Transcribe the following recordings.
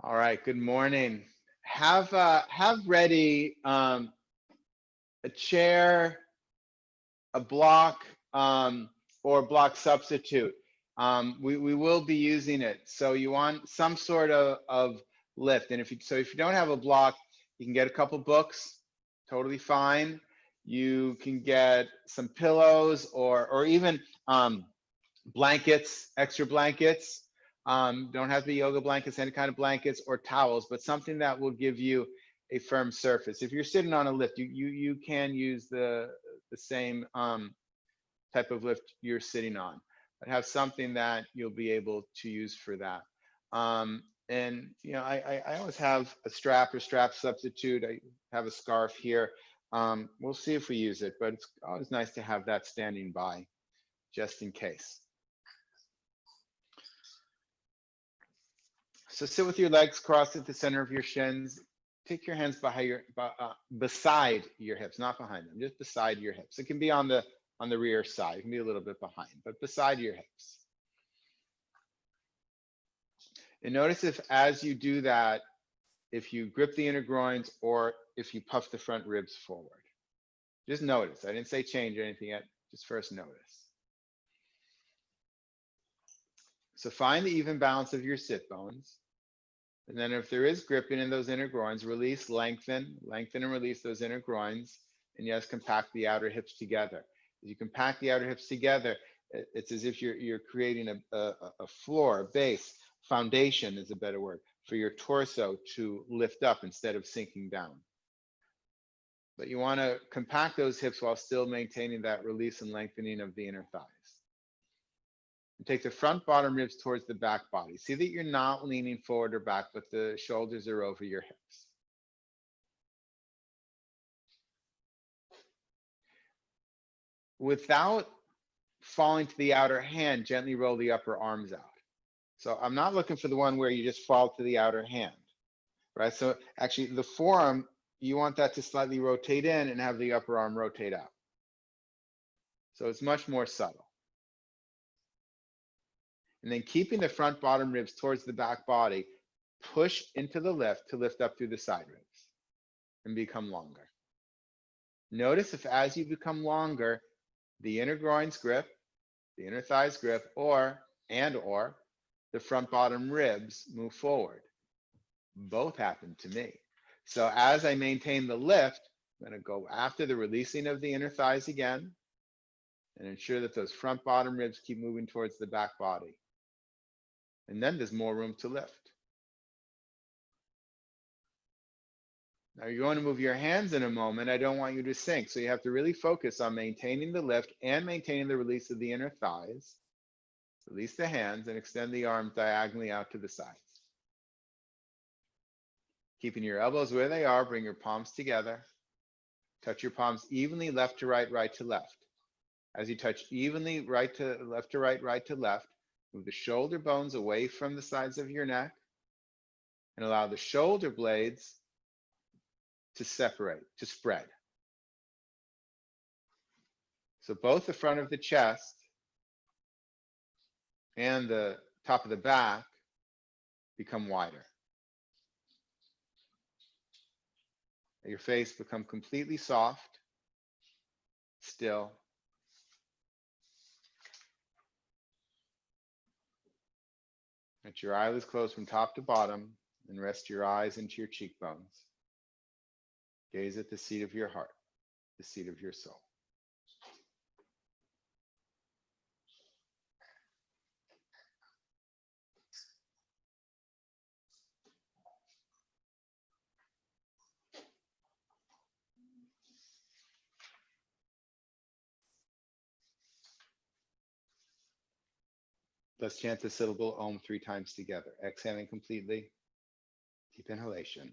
All right, good morning. Have ready a chair, a block, or block substitute. We will be using it. So you want some sort of lift. And if you don't have a block, you can get a couple books, totally fine. You can get some pillows or even blankets, extra blankets. Don't have to be yoga blankets, any kind of blankets or towels, but something that will give you a firm surface. If you're sitting on a lift, you can use the same type of lift you're sitting on, but have something that you'll be able to use for that. And I always have a strap or strap substitute. I have a scarf here. We'll see if we use it, but it's always nice to have that standing by just in case. So sit with your legs crossed at the center of your shins. Take your hands beside your hips, not behind them, just beside your hips. It can be on the rear side. It can be a little bit behind, but beside your hips. And notice if as you do that, if you grip the inner groins or if you puff the front ribs forward. Just notice. I didn't say change or anything yet. Just first notice. So find the even balance of your sit bones. And then if there is gripping in those inner groins, release, lengthen and release those inner groins. And yes, compact the outer hips together. As you compact the outer hips together, it's as if you're creating a floor, a base, foundation is a better word, for your torso to lift up instead of sinking down. But you want to compact those hips while still maintaining that release and lengthening of the inner thighs. And take the front bottom ribs towards the back body. See that you're not leaning forward or back, but the shoulders are over your hips. Without falling to the outer hand, gently roll the upper arms out. So I'm not looking for the one where you just fall to the outer hand, right? So actually the forearm, you want that to slightly rotate in and have the upper arm rotate out. So it's much more subtle. And then keeping the front bottom ribs towards the back body, push into the lift to lift up through the side ribs and become longer. Notice if as you become longer, the inner groins grip, the inner thighs grip, or the front bottom ribs move forward. Both happen to me. So as I maintain the lift, I'm going to go after the releasing of the inner thighs again and ensure that those front bottom ribs keep moving towards the back body. And then there's more room to lift. Now you're going to move your hands in a moment. I don't want you to sink. So you have to really focus on maintaining the lift and maintaining the release of the inner thighs. Release the hands and extend the arms diagonally out to the sides. Keeping your elbows where they are, bring your palms together. Touch your palms evenly left to right, right to left. As you touch evenly right to left to right, right to left, move the shoulder bones away from the sides of your neck and allow the shoulder blades to separate, to spread. So both the front of the chest and the top of the back become wider. Let your face become completely soft, still. Let your eyelids close from top to bottom and rest your eyes into your cheekbones. Gaze at the seat of your heart, the seat of your soul. Let's chant the syllable Om 3 times together. Exhaling completely. Deep inhalation.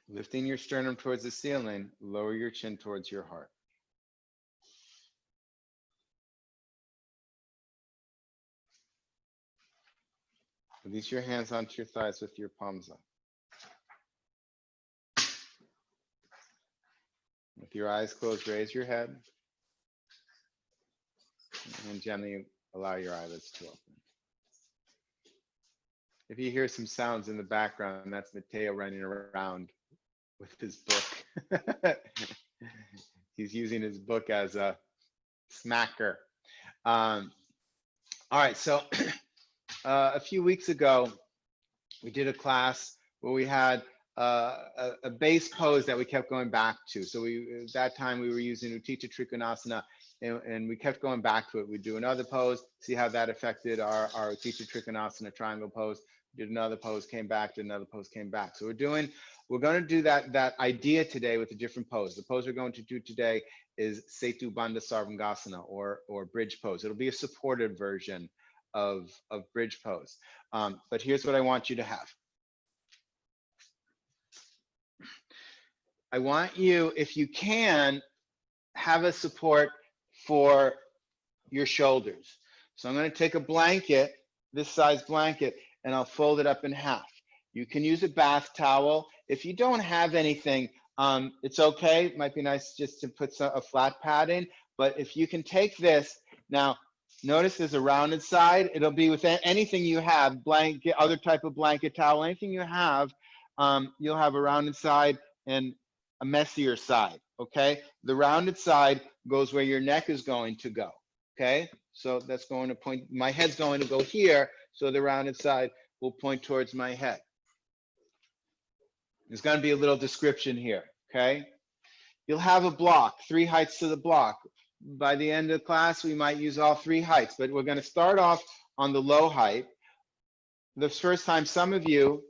Lifting your sternum towards the ceiling, lower your chin towards your heart. Release your hands onto your thighs with your palms up. With your eyes closed, raise your head and gently allow your eyelids to open. If you hear some sounds in the background, that's Mateo running around with his book. He's using his book as a smacker. All right, so a few weeks ago, we did a class where we had a base pose that we kept going back to. So at that time we were using Utthita Trikonasana, and we kept going back to it. We'd do another pose, see how that affected our Utthita Trikonasana triangle pose. Did another pose, came back, did another pose, came back. So we're going to do that idea today with a different pose. The pose we're going to do today is Setu Bandha Sarvangasana, or bridge pose. It'll be a supported version of bridge pose. But here's what I want you to have. I want you, if you can, have a support for your shoulders. So I'm going to take a blanket, this size blanket, and I'll fold it up in half. You can use a bath towel. If you don't have anything, it's okay. It might be nice just to put a flat padding, but if you can take this, now notice there's a rounded side. It'll be with anything you have, blanket, other type of blanket towel, anything you have, you'll have a rounded side and a messier side, okay? The rounded side goes where your neck is going to go, okay? So that's going to point, my head's going to go here, so the rounded side will point towards my head. There's going to be a little description here, okay? You'll have a block, 3 heights to the block. By the end of the class, we might use all 3 heights, but we're going to start off on the low height. The first time, some of you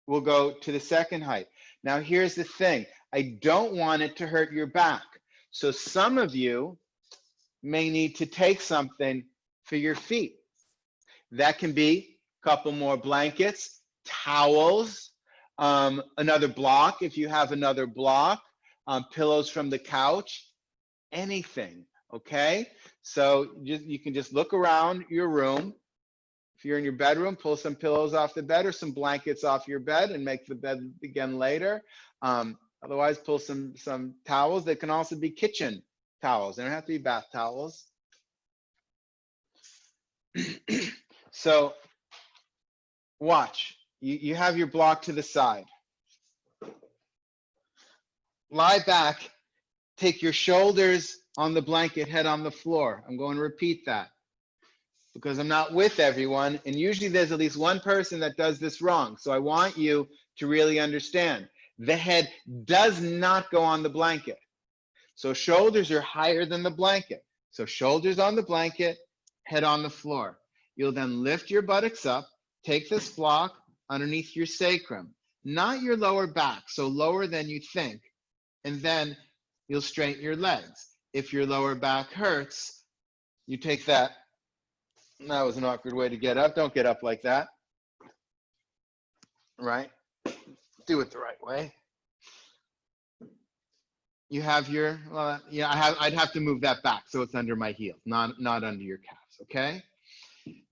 will go to the second height. Now, here's the thing. I don't want it to hurt your back. So some of you may need to take something for your feet. That can be a couple more blankets, towels, another block if you have another block, pillows from the couch, anything, okay? So you can just look around your room. If you're in your bedroom, pull some pillows off the bed or some blankets off your bed and make the bed again later. Otherwise, pull some towels. They can also be kitchen towels. They don't have to be bath towels. So watch. You have your block to the side. Lie back. Take your shoulders on the blanket, head on the floor. I'm going to repeat that because I'm not with everyone. And usually there's at least one person that does this wrong. So I want you to really understand. The head does not go on the blanket. So shoulders are higher than the blanket. So shoulders on the blanket, head on the floor. You'll then lift your buttocks up, take this block underneath your sacrum, not your lower back, so lower than you think. And then you'll straighten your legs. If your lower back hurts, you take that. That was an awkward way to get up. Don't get up like that. Right? Do it the right way. You have your, I'd have to move that back so it's under my heel, not under your calves, okay?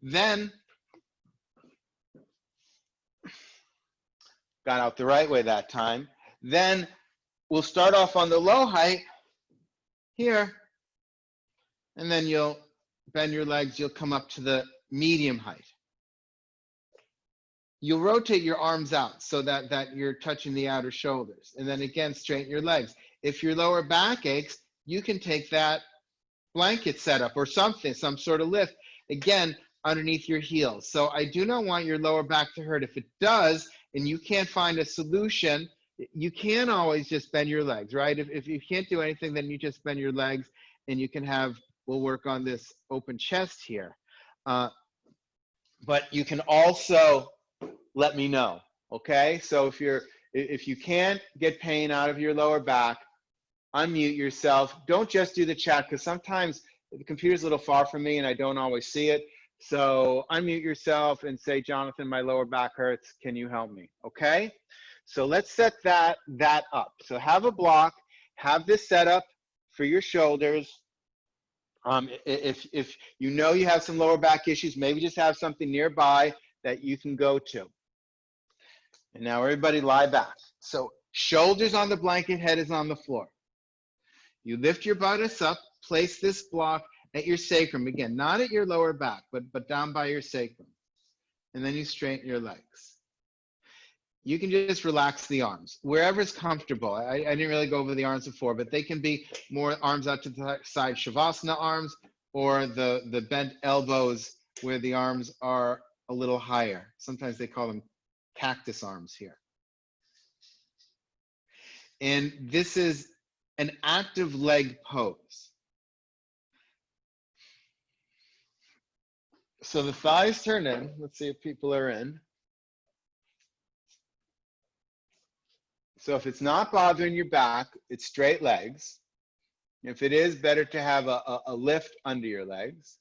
Then, got out the right way that time. Then we'll start off on the low height here, and then you'll bend your legs, you'll come up to the medium height. You'll rotate your arms out so that you're touching the outer shoulders. And then again, straighten your legs. If your lower back aches, you can take that blanket setup or something, some sort of lift, again, underneath your heels. So I do not want your lower back to hurt. If it does, and you can't find a solution, you can always just bend your legs, right? If you can't do anything, then you just bend your legs and you can have, we'll work on this open chest here. But you can also let me know, okay? So if you can't get pain out of your lower back, unmute yourself. Don't just do the chat, because sometimes the computer's a little far from me and I don't always see it. So unmute yourself and say, Jonathan, my lower back hurts. Can you help me? Okay? So let's set that up. So have a block, have this set up for your shoulders. If you know you have some lower back issues, maybe just have something nearby that you can go to. And now everybody lie back. So shoulders on the blanket, head is on the floor. You lift your buttocks up, place this block at your sacrum. Again, not at your lower back, but down by your sacrum. And then you straighten your legs. You can just relax the arms, wherever is comfortable. I didn't really go over the arms before, but they can be more arms out to the side, Shavasana arms, or the bent elbows where the arms are a little higher. Sometimes they call them cactus arms here. And this is an active leg pose. So the thighs turn in. Let's see if people are in. So if it's not bothering your back, it's straight legs. If it is, better to have a lift under your legs.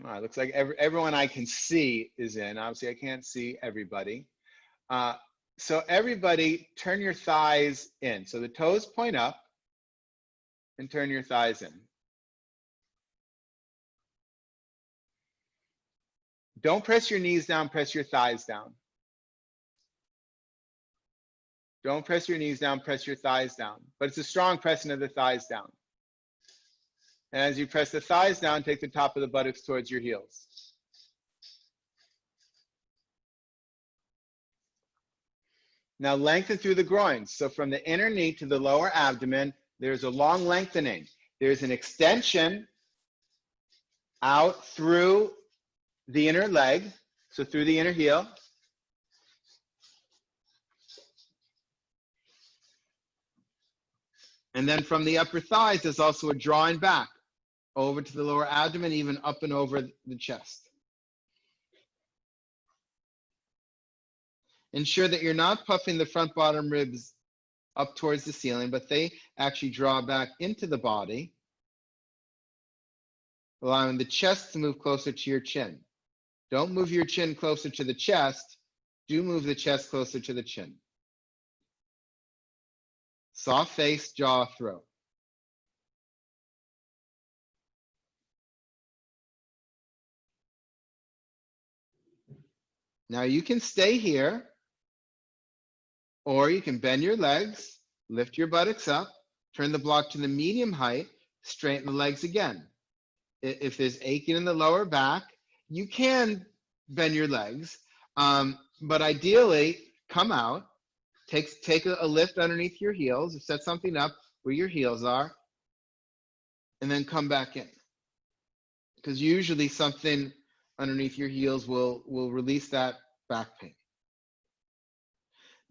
All right, looks like everyone I can see is in. Obviously, I can't see everybody. So everybody, turn your thighs in. So the toes point up and turn your thighs in. Don't press your knees down, press your thighs down. Don't press your knees down, press your thighs down. But it's a strong pressing of the thighs down. And as you press the thighs down, take the top of the buttocks towards your heels. Now lengthen through the groins. So from the inner knee to the lower abdomen, there's a long lengthening. There's an extension out through the inner leg, so through the inner heel. And then from the upper thighs, there's also a drawing back over to the lower abdomen, even up and over the chest. Ensure that you're not puffing the front bottom ribs up towards the ceiling, but they actually draw back into the body, allowing the chest to move closer to your chin. Don't move your chin closer to the chest. Do move the chest closer to the chin. Soft face, jaw, throat. Now you can stay here, or you can bend your legs, lift your buttocks up, turn the block to the medium height, straighten the legs again. If there's aching in the lower back, you can bend your legs, but ideally come out, take a lift underneath your heels, set something up where your heels are, and then come back in. Because usually something underneath your heels will release that back pain.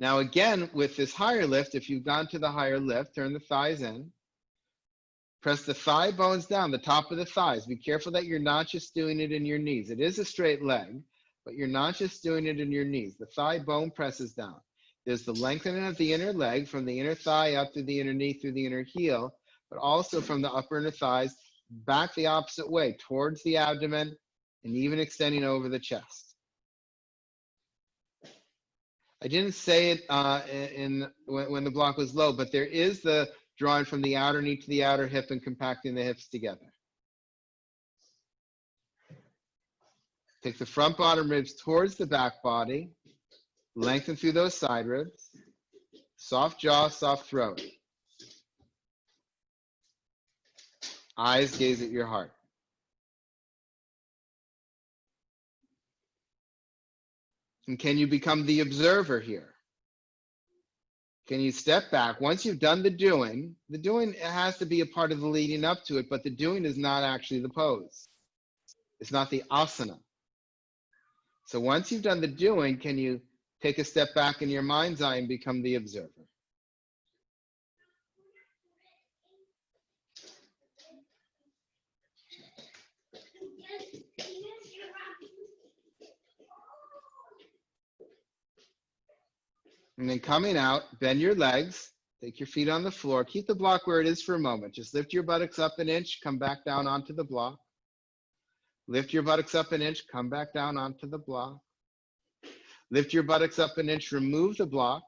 Now again, with this higher lift, if you've gone to the higher lift, turn the thighs in, press the thigh bones down, the top of the thighs. Be careful that you're not just doing it in your knees. It is a straight leg, but you're not just doing it in your knees. The thigh bone presses down. There's the lengthening of the inner leg from the inner thigh up through the inner knee, through the inner heel, but also from the upper inner thighs back the opposite way towards the abdomen and even extending over the chest. I didn't say it when the block was low, but there is the drawing from the outer knee to the outer hip and compacting the hips together. Take the front bottom ribs towards the back body. Lengthen through those side ribs. Soft jaw, soft throat. Eyes gaze at your heart. And can you become the observer here? Can you step back? Once you've done the doing has to be a part of the leading up to it, but the doing is not actually the pose. It's not the asana. So once you've done the doing, can you take a step back in your mind's eye and become the observer? And then coming out, bend your legs, take your feet on the floor, keep the block where it is for a moment. Just lift your buttocks up an inch, come back down onto the block. Lift your buttocks up an inch, come back down onto the block. Lift your buttocks up an inch, remove the block.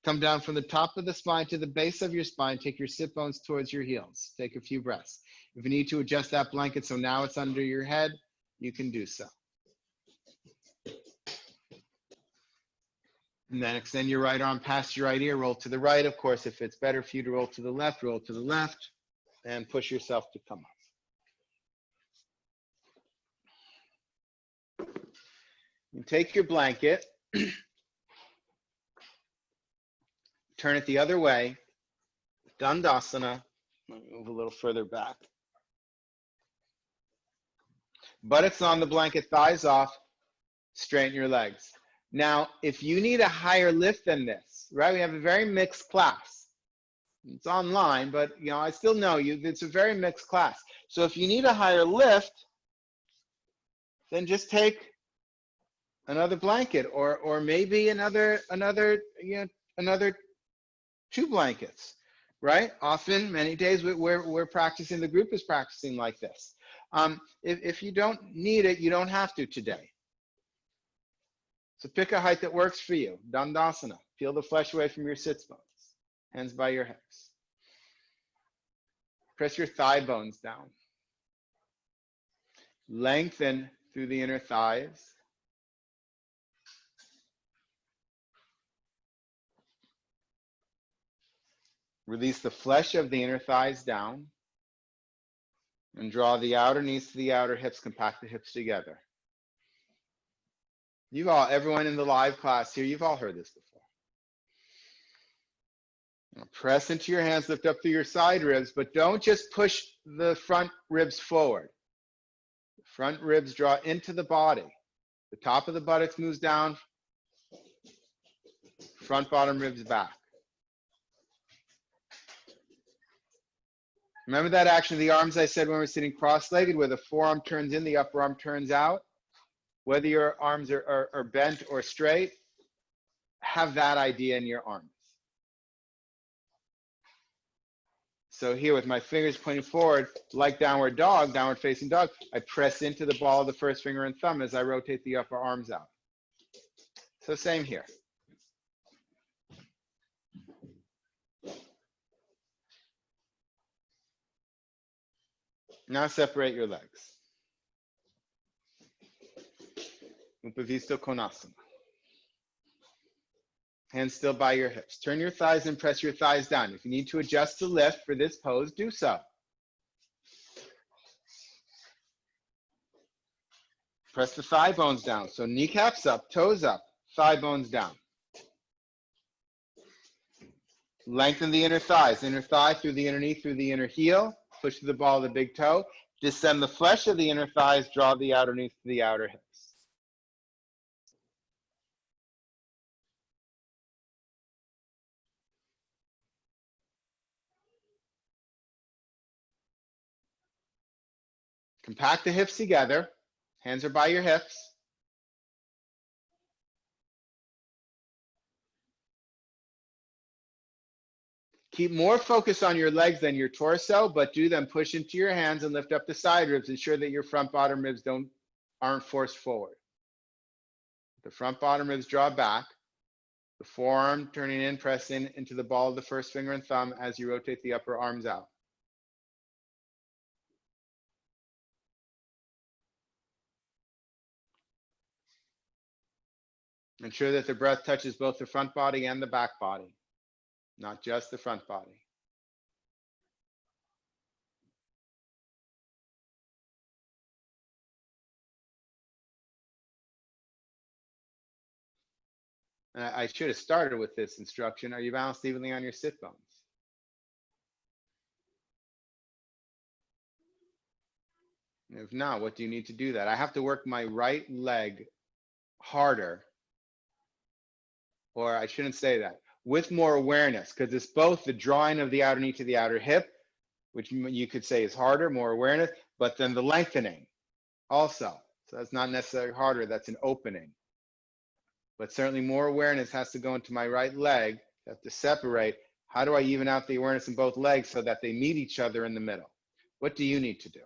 Come down from the top of the spine to the base of your spine. Take your sit bones towards your heels. Take a few breaths. If you need to adjust that blanket so now it's under your head, you can do so. And then extend your right arm past your right ear, roll to the right. Of course, if it's better for you to roll to the left, and push yourself to come up. You take your blanket, turn it the other way, Dandasana. Let me move a little further back. Buttocks on the blanket, thighs off, straighten your legs. Now, if you need a higher lift than this, right? We have a very mixed class. It's online, but I still know you. It's a very mixed class. So if you need a higher lift, then just take another blanket, or maybe another 2 blankets, right? Often, many days we're practicing. The group is practicing like this. If you don't need it, you don't have to today. So pick a height that works for you. Dandasana. Peel the flesh away from your sits bones. Hands by your hips. Press your thigh bones down. Lengthen through the inner thighs. Release the flesh of the inner thighs down. And draw the outer knees to the outer hips. Compact the hips together. Everyone in the live class here, you've all heard this before. Press into your hands, lift up through your side ribs, but don't just push the front ribs forward. The front ribs draw into the body. The top of the buttocks moves down, front bottom ribs back. Remember that action of the arms I said when we're sitting cross-legged, where the forearm turns in, the upper arm turns out? Whether your arms are bent or straight, have that idea in your arms. So here with my fingers pointing forward, like downward dog, downward facing dog, I press into the ball of the first finger and thumb as I rotate the upper arms out. So same here. Now separate your legs. Upavisto Konasana. Hands still by your hips. Turn your thighs and press your thighs down. If you need to adjust the lift for this pose, do so. Press the thigh bones down. So kneecaps up, toes up, thigh bones down. Lengthen the inner thighs. Inner thigh through the inner knee, through the inner heel. Push through the ball of the big toe. Descend the flesh of the inner thighs. Draw the outer knees to the outer hips. Compact the hips together. Hands are by your hips. Keep more focus on your legs than your torso, but do them push into your hands and lift up the side ribs. Ensure that your front bottom ribs aren't forced forward. The front bottom ribs draw back. The forearm turning in, pressing into the ball of the first finger and thumb as you rotate the upper arms out. Ensure that the breath touches both the front body and the back body, not just the front body. And I should have started with this instruction. Are you balanced evenly on your sit bones? If not, what do you need to do that? I have to work my right leg harder, or I shouldn't say that, with more awareness, because it's both the drawing of the outer knee to the outer hip, which you could say is harder, more awareness, but then the lengthening also. So that's not necessarily harder, that's an opening. but certainly more awareness has to go into my right leg. I have to separate. How do I even out the awareness in both legs so that they meet each other in the middle? What do you need to do?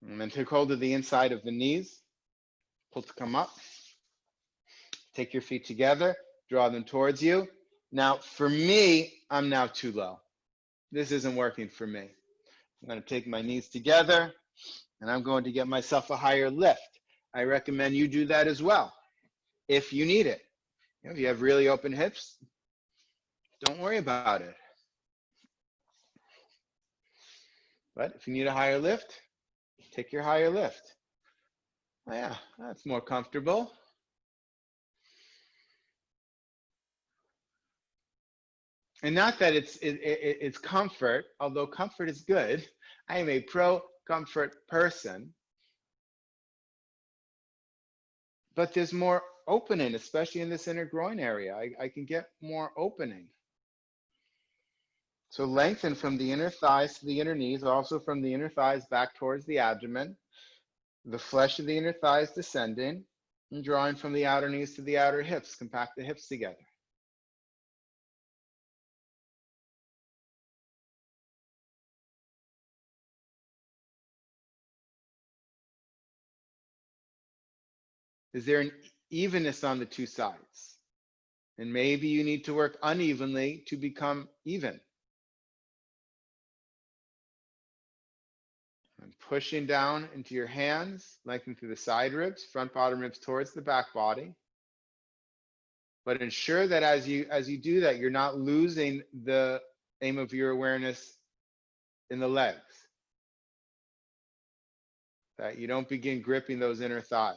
And then take hold of the inside of the knees. Pull to come up. Take your feet together. Draw them towards you. Now, for me, I'm now too low. This isn't working for me. I'm going to take my knees together, and I'm going to get myself a higher lift. I recommend you do that as well, if you need it. You know, if you have really open hips, don't worry about it. But if you need a higher lift, take your higher lift. Oh, yeah, that's more comfortable. And not that it's comfort, although comfort is good. I am a pro-comfort person. But there's more opening, especially in this inner groin area. I can get more opening. So lengthen from the inner thighs to the inner knees, also from the inner thighs back towards the abdomen. The flesh of the inner thighs descending, and drawing from the outer knees to the outer hips. Compact the hips together. Is there an evenness on the two sides? And maybe you need to work unevenly to become even. And pushing down into your hands, lengthen through the side ribs, front bottom ribs towards the back body. But ensure that as you do that, you're not losing the aim of your awareness in the legs. That you don't begin gripping those inner thighs.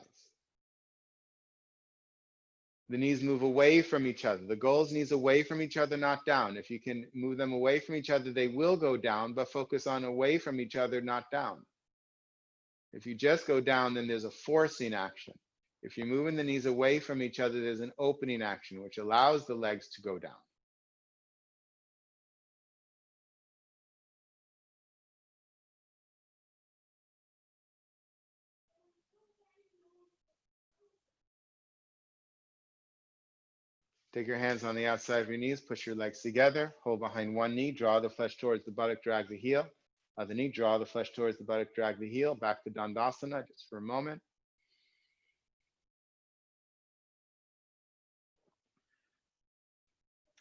The knees move away from each other. The goal is knees away from each other, not down. If you can move them away from each other, they will go down, but focus on away from each other, not down. If you just go down, then there's a forcing action. If you're moving the knees away from each other, there's an opening action, which allows the legs to go down. Take your hands on the outside of your knees, push your legs together, hold behind one knee, draw the flesh towards the buttock, drag the heel. Other knee, draw the flesh towards the buttock, drag the heel, back to Dandasana just for a moment.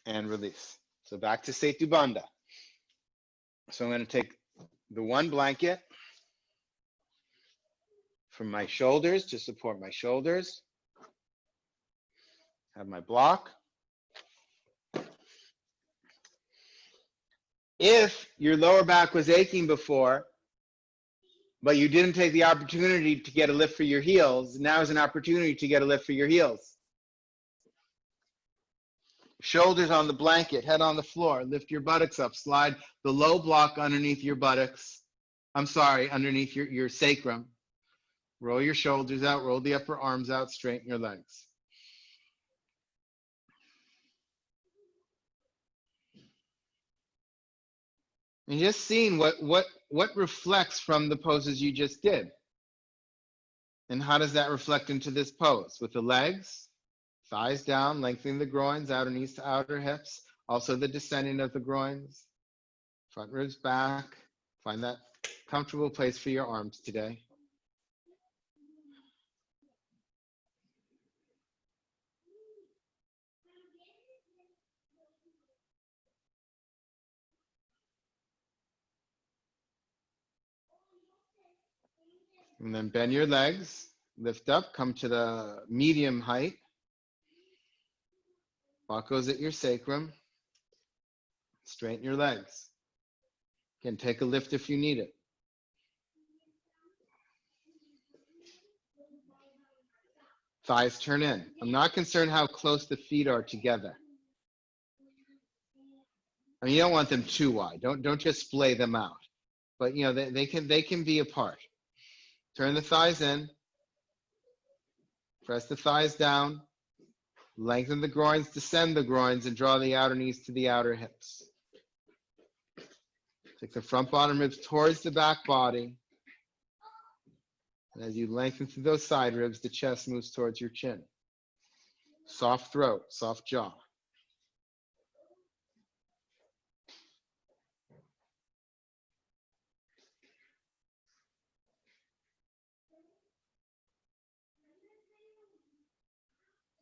And release. So back to Setu Bandha. So I'm going to take the one blanket from my shoulders to support my shoulders. Have my block. If your lower back was aching before, but you didn't take the opportunity to get a lift for your heels, now is an opportunity to get a lift for your heels. Shoulders on the blanket, head on the floor, lift your buttocks up, slide the low block underneath your buttocks. I'm sorry, underneath your sacrum. Roll your shoulders out, roll the upper arms out, straighten your legs. And just seeing what reflects from the poses you just did. And how does that reflect into this pose? With the legs, thighs down, lengthening the groins, outer knees to outer hips. Also the descending of the groins, front ribs back. Find that comfortable place for your arms today. And then bend your legs, lift up, come to the medium height. Block goes at your sacrum. Straighten your legs. Again, take a lift if you need it. Thighs turn in. I'm not concerned how close the feet are together. I mean, you don't want them too wide. Don't just splay them out. But you know, they can be apart. Turn the thighs in. Press the thighs down. Lengthen the groins, descend the groins, and draw the outer knees to the outer hips. Take the front bottom ribs towards the back body. And as you lengthen through those side ribs, the chest moves towards your chin. Soft throat, soft jaw.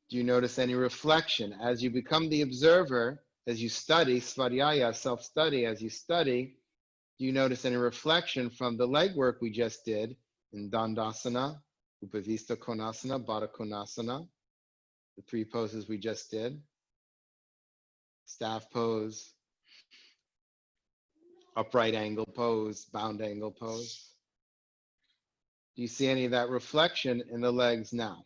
Do you notice any reflection? As you become the observer, as you study, svadhyaya, self-study, as you study, do you notice any reflection from the leg work we just did in Dandasana, Upavista Konasana, Baddha Konasana, the 3 poses we just did, staff pose, upright angle pose, bound angle pose? Do you see any of that reflection in the legs now?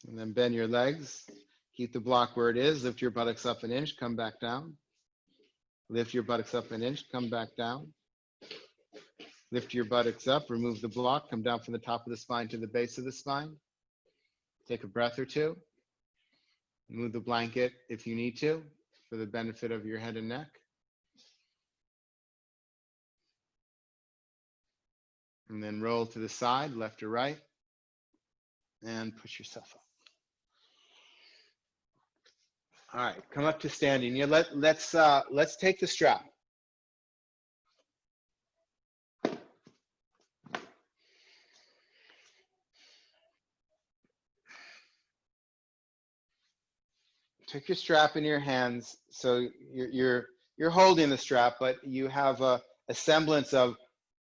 And then bend your legs. Keep the block where it is. Lift your buttocks up an inch, come back down. Lift your buttocks up an inch, come back down. Lift your buttocks up, remove the block, come down from the top of the spine to the base of the spine. Take a breath or two. Move the blanket if you need to, for the benefit of your head and neck. And then roll to the side, left or right, and push yourself up. All right, come up to standing. Yeah, let's take the strap. Take your strap in your hands, so you're holding the strap, but you have a semblance of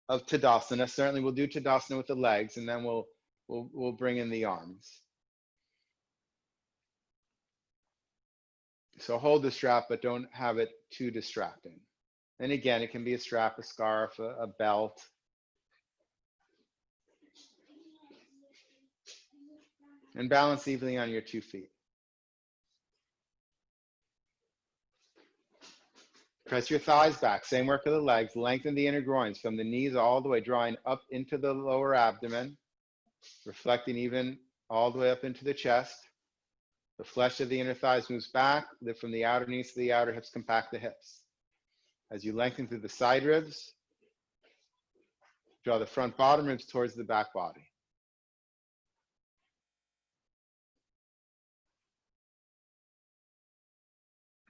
Tadasana. Certainly, we'll do Tadasana with the legs, and then we'll bring in the arms. So hold the strap, but don't have it too distracting. And again, it can be a strap, a scarf, a belt. And balance evenly on your 2 feet. Press your thighs back. Same work of the legs. Lengthen the inner groins from the knees all the way, drawing up into the lower abdomen, reflecting even all the way up into the chest. The flesh of the inner thighs moves back. Lift from the outer knees to the outer hips, compact the hips. As you lengthen through the side ribs, draw the front bottom ribs towards the back body.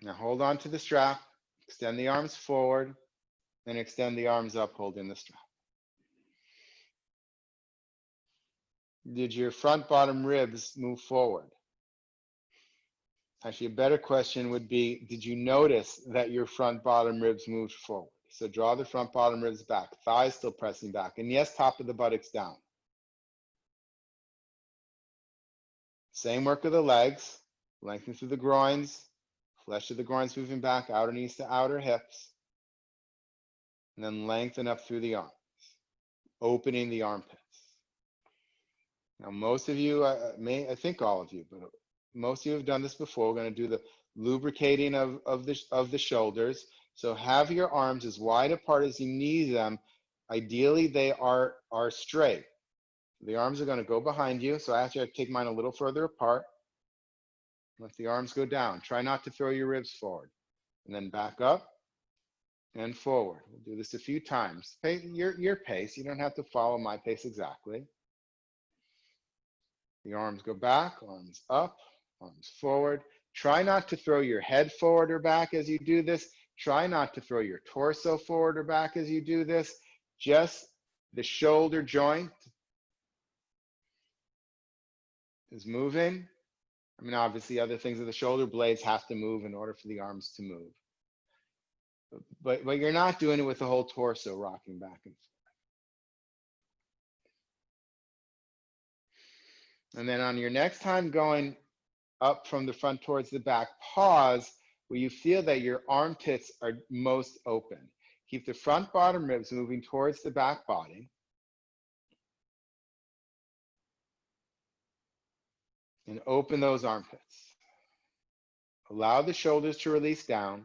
Now hold on to the strap, extend the arms forward, and extend the arms up, holding the strap. Did your front bottom ribs move forward? Actually, a better question would be, did you notice that your front bottom ribs moved forward? So draw the front bottom ribs back, thighs still pressing back, and yes, top of the buttocks down. Same work of the legs, lengthen through the groins, flesh of the groins moving back, outer knees to outer hips, and then lengthen up through the arms, opening the armpits. Now, most of you, I think all of you, but most of you have done this before. We're going to do the lubricating of the shoulders. So have your arms as wide apart as you need them. Ideally, they are straight. The arms are going to go behind you. So I have to take mine a little further apart. Let the arms go down. Try not to throw your ribs forward. And then back up and forward. We'll do this a few times. Your pace. You don't have to follow my pace exactly. The arms go back, arms up, arms forward. Try not to throw your head forward or back as you do this. Try not to throw your torso forward or back as you do this. Just the shoulder joint is moving. I mean, obviously other things of the shoulder blades have to move in order for the arms to move. But you're not doing it with the whole torso rocking back and forth. And then on your next time going up from the front towards the back, pause where you feel that your armpits are most open. Keep the front bottom ribs moving towards the back body. And open those armpits. Allow the shoulders to release down.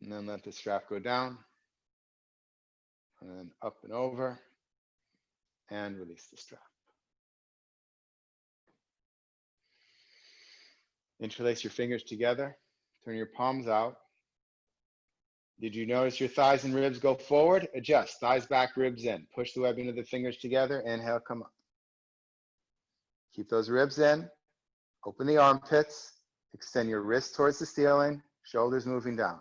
And then let the strap go down. And then up and over. And release the strap. Interlace your fingers together. Turn your palms out. Did you notice your thighs and ribs go forward? Adjust. Thighs back, ribs in. Push the webbing of the fingers together. Inhale, come up. Keep those ribs in. Open the armpits. Extend your wrists towards the ceiling. Shoulders moving down.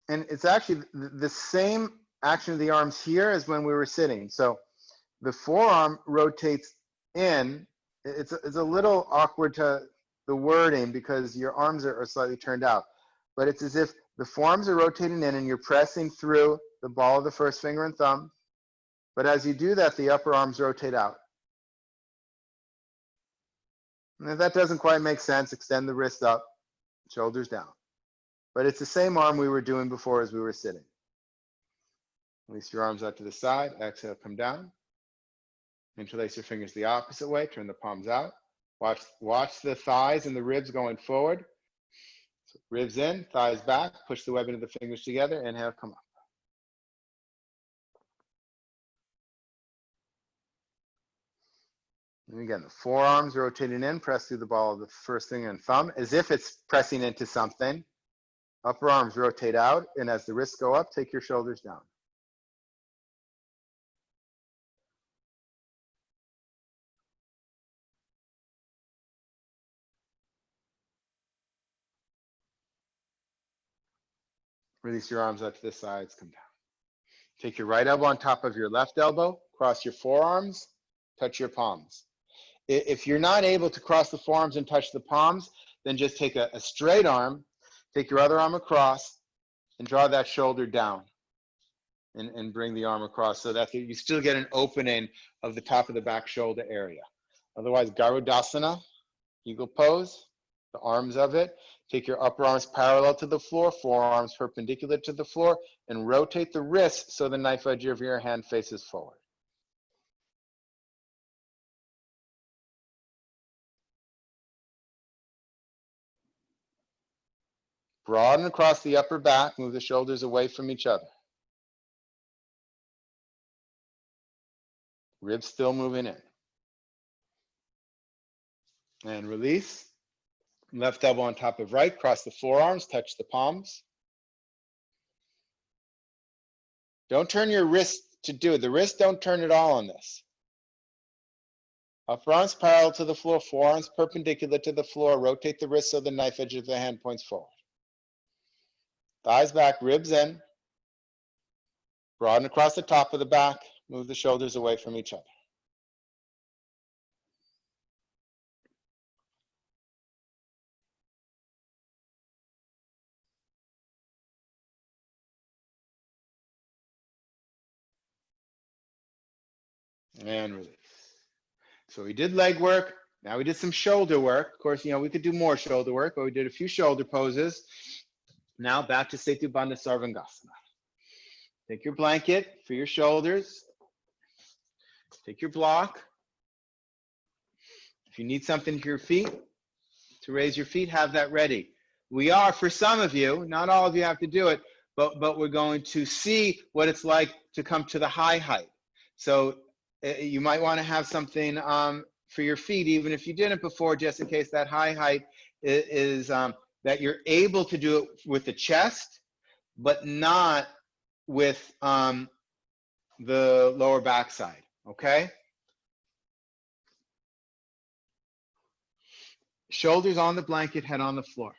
And it's actually the same action of the arms here as when we were sitting. So the forearm rotates in. It's a little awkward to the wording because your arms are slightly turned out. But it's as if the forearms are rotating in and you're pressing through the ball of the first finger and thumb. But as you do that, the upper arms rotate out. And if that doesn't quite make sense, extend the wrist up, shoulders down. But it's the same arm we were doing before as we were sitting. Release your arms out to the side. Exhale, come down. Interlace your fingers the opposite way. Turn the palms out. Watch the thighs and the ribs going forward. So ribs in, thighs back. Push the webbing of the fingers together. Inhale, come up. And again, the forearms rotating in. Press through the ball of the first finger and thumb as if it's pressing into something. Upper arms rotate out. And as the wrists go up, take your shoulders down. Release your arms out to the sides, come down. Take your right elbow on top of your left elbow, cross your forearms, touch your palms. If you're not able to cross the forearms and touch the palms, then just take a straight arm, take your other arm across, and draw that shoulder down. And bring the arm across so that you still get an opening of the top of the back shoulder area. Otherwise, Garudasana, eagle pose, the arms of it. Take your upper arms parallel to the floor, forearms perpendicular to the floor, and rotate the wrists so the knife edge of your hand faces forward. Broaden across the upper back, move the shoulders away from each other. Ribs still moving in. And release. Left elbow on top of right, cross the forearms, touch the palms. Don't turn your wrist to do it. The wrist don't turn at all on this. Upper arms parallel to the floor, forearms perpendicular to the floor. Rotate the wrist so the knife edge of the hand points forward. Thighs back, ribs in. Broaden across the top of the back. Move the shoulders away from each other. And release. So we did leg work. Now we did some shoulder work. Of course, we could do more shoulder work, but we did a few shoulder poses. Now back to Setu Bandha Sarvangasana. Take your blanket for your shoulders. Take your block. If you need something to your feet, to raise your feet, have that ready. We are, for some of you, not all of you have to do it, but we're going to see what it's like to come to the high height. So you might want to have something for your feet, even if you didn't before, just in case that high height is that you're able to do it with the chest, but not with the lower back side, okay? Shoulders on the blanket, head on the floor.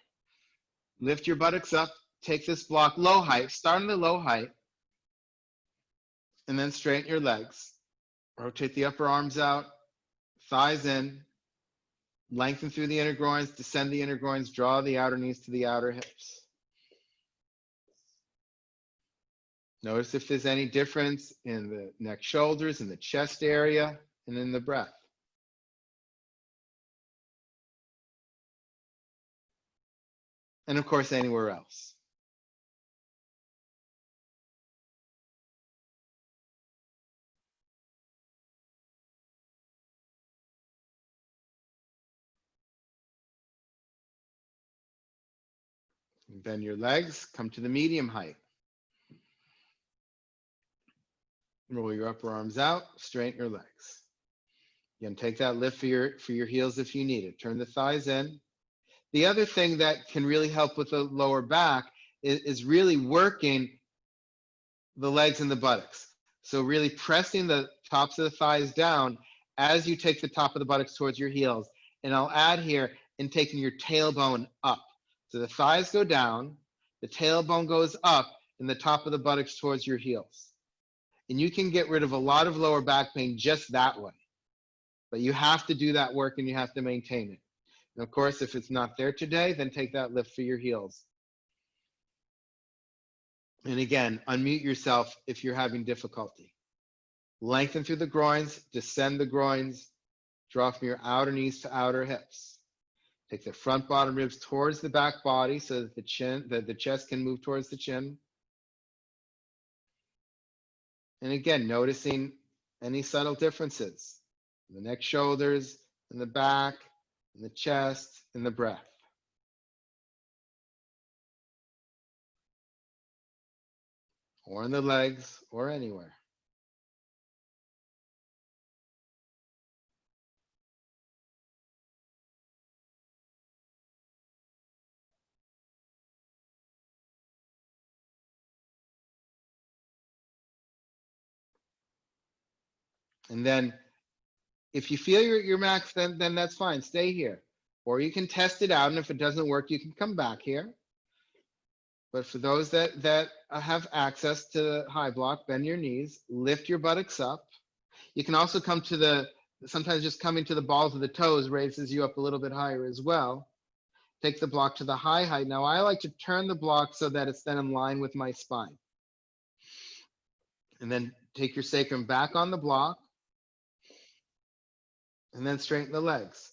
Lift your buttocks up, take this block low height, start on the low height, and then straighten your legs. Rotate the upper arms out, thighs in, lengthen through the inner groins, descend the inner groins, draw the outer knees to the outer hips. Notice if there's any difference in the neck, shoulders, in the chest area, and in the breath. And of course, anywhere else. Bend your legs, come to the medium height. Roll your upper arms out, straighten your legs. Again, take that lift for your heels if you need it. Turn the thighs in. The other thing that can really help with the lower back is really working the legs and the buttocks. So really pressing the tops of the thighs down as you take the top of the buttocks towards your heels. And I'll add here in taking your tailbone up. So the thighs go down, the tailbone goes up, and the top of the buttocks towards your heels. And you can get rid of a lot of lower back pain just that way. But you have to do that work and you have to maintain it. And of course, if it's not there today, then take that lift for your heels. And again, unmute yourself if you're having difficulty. Lengthen through the groins, descend the groins, draw from your outer knees to outer hips. Take the front bottom ribs towards the back body so that the chest can move towards the chin. And again, noticing any subtle differences in the neck, shoulders, in the back, in the chest, in the breath. Or in the legs, or anywhere. And then if you feel your max, then that's fine. Stay here. Or you can test it out, and if it doesn't work, you can come back here. But for those that have access to the high block, bend your knees, lift your buttocks up. You can also come to sometimes just coming to the balls of the toes raises you up a little bit higher as well. Take the block to the high height. Now I like to turn the block so that it's then in line with my spine. And then take your sacrum back on the block. And then straighten the legs.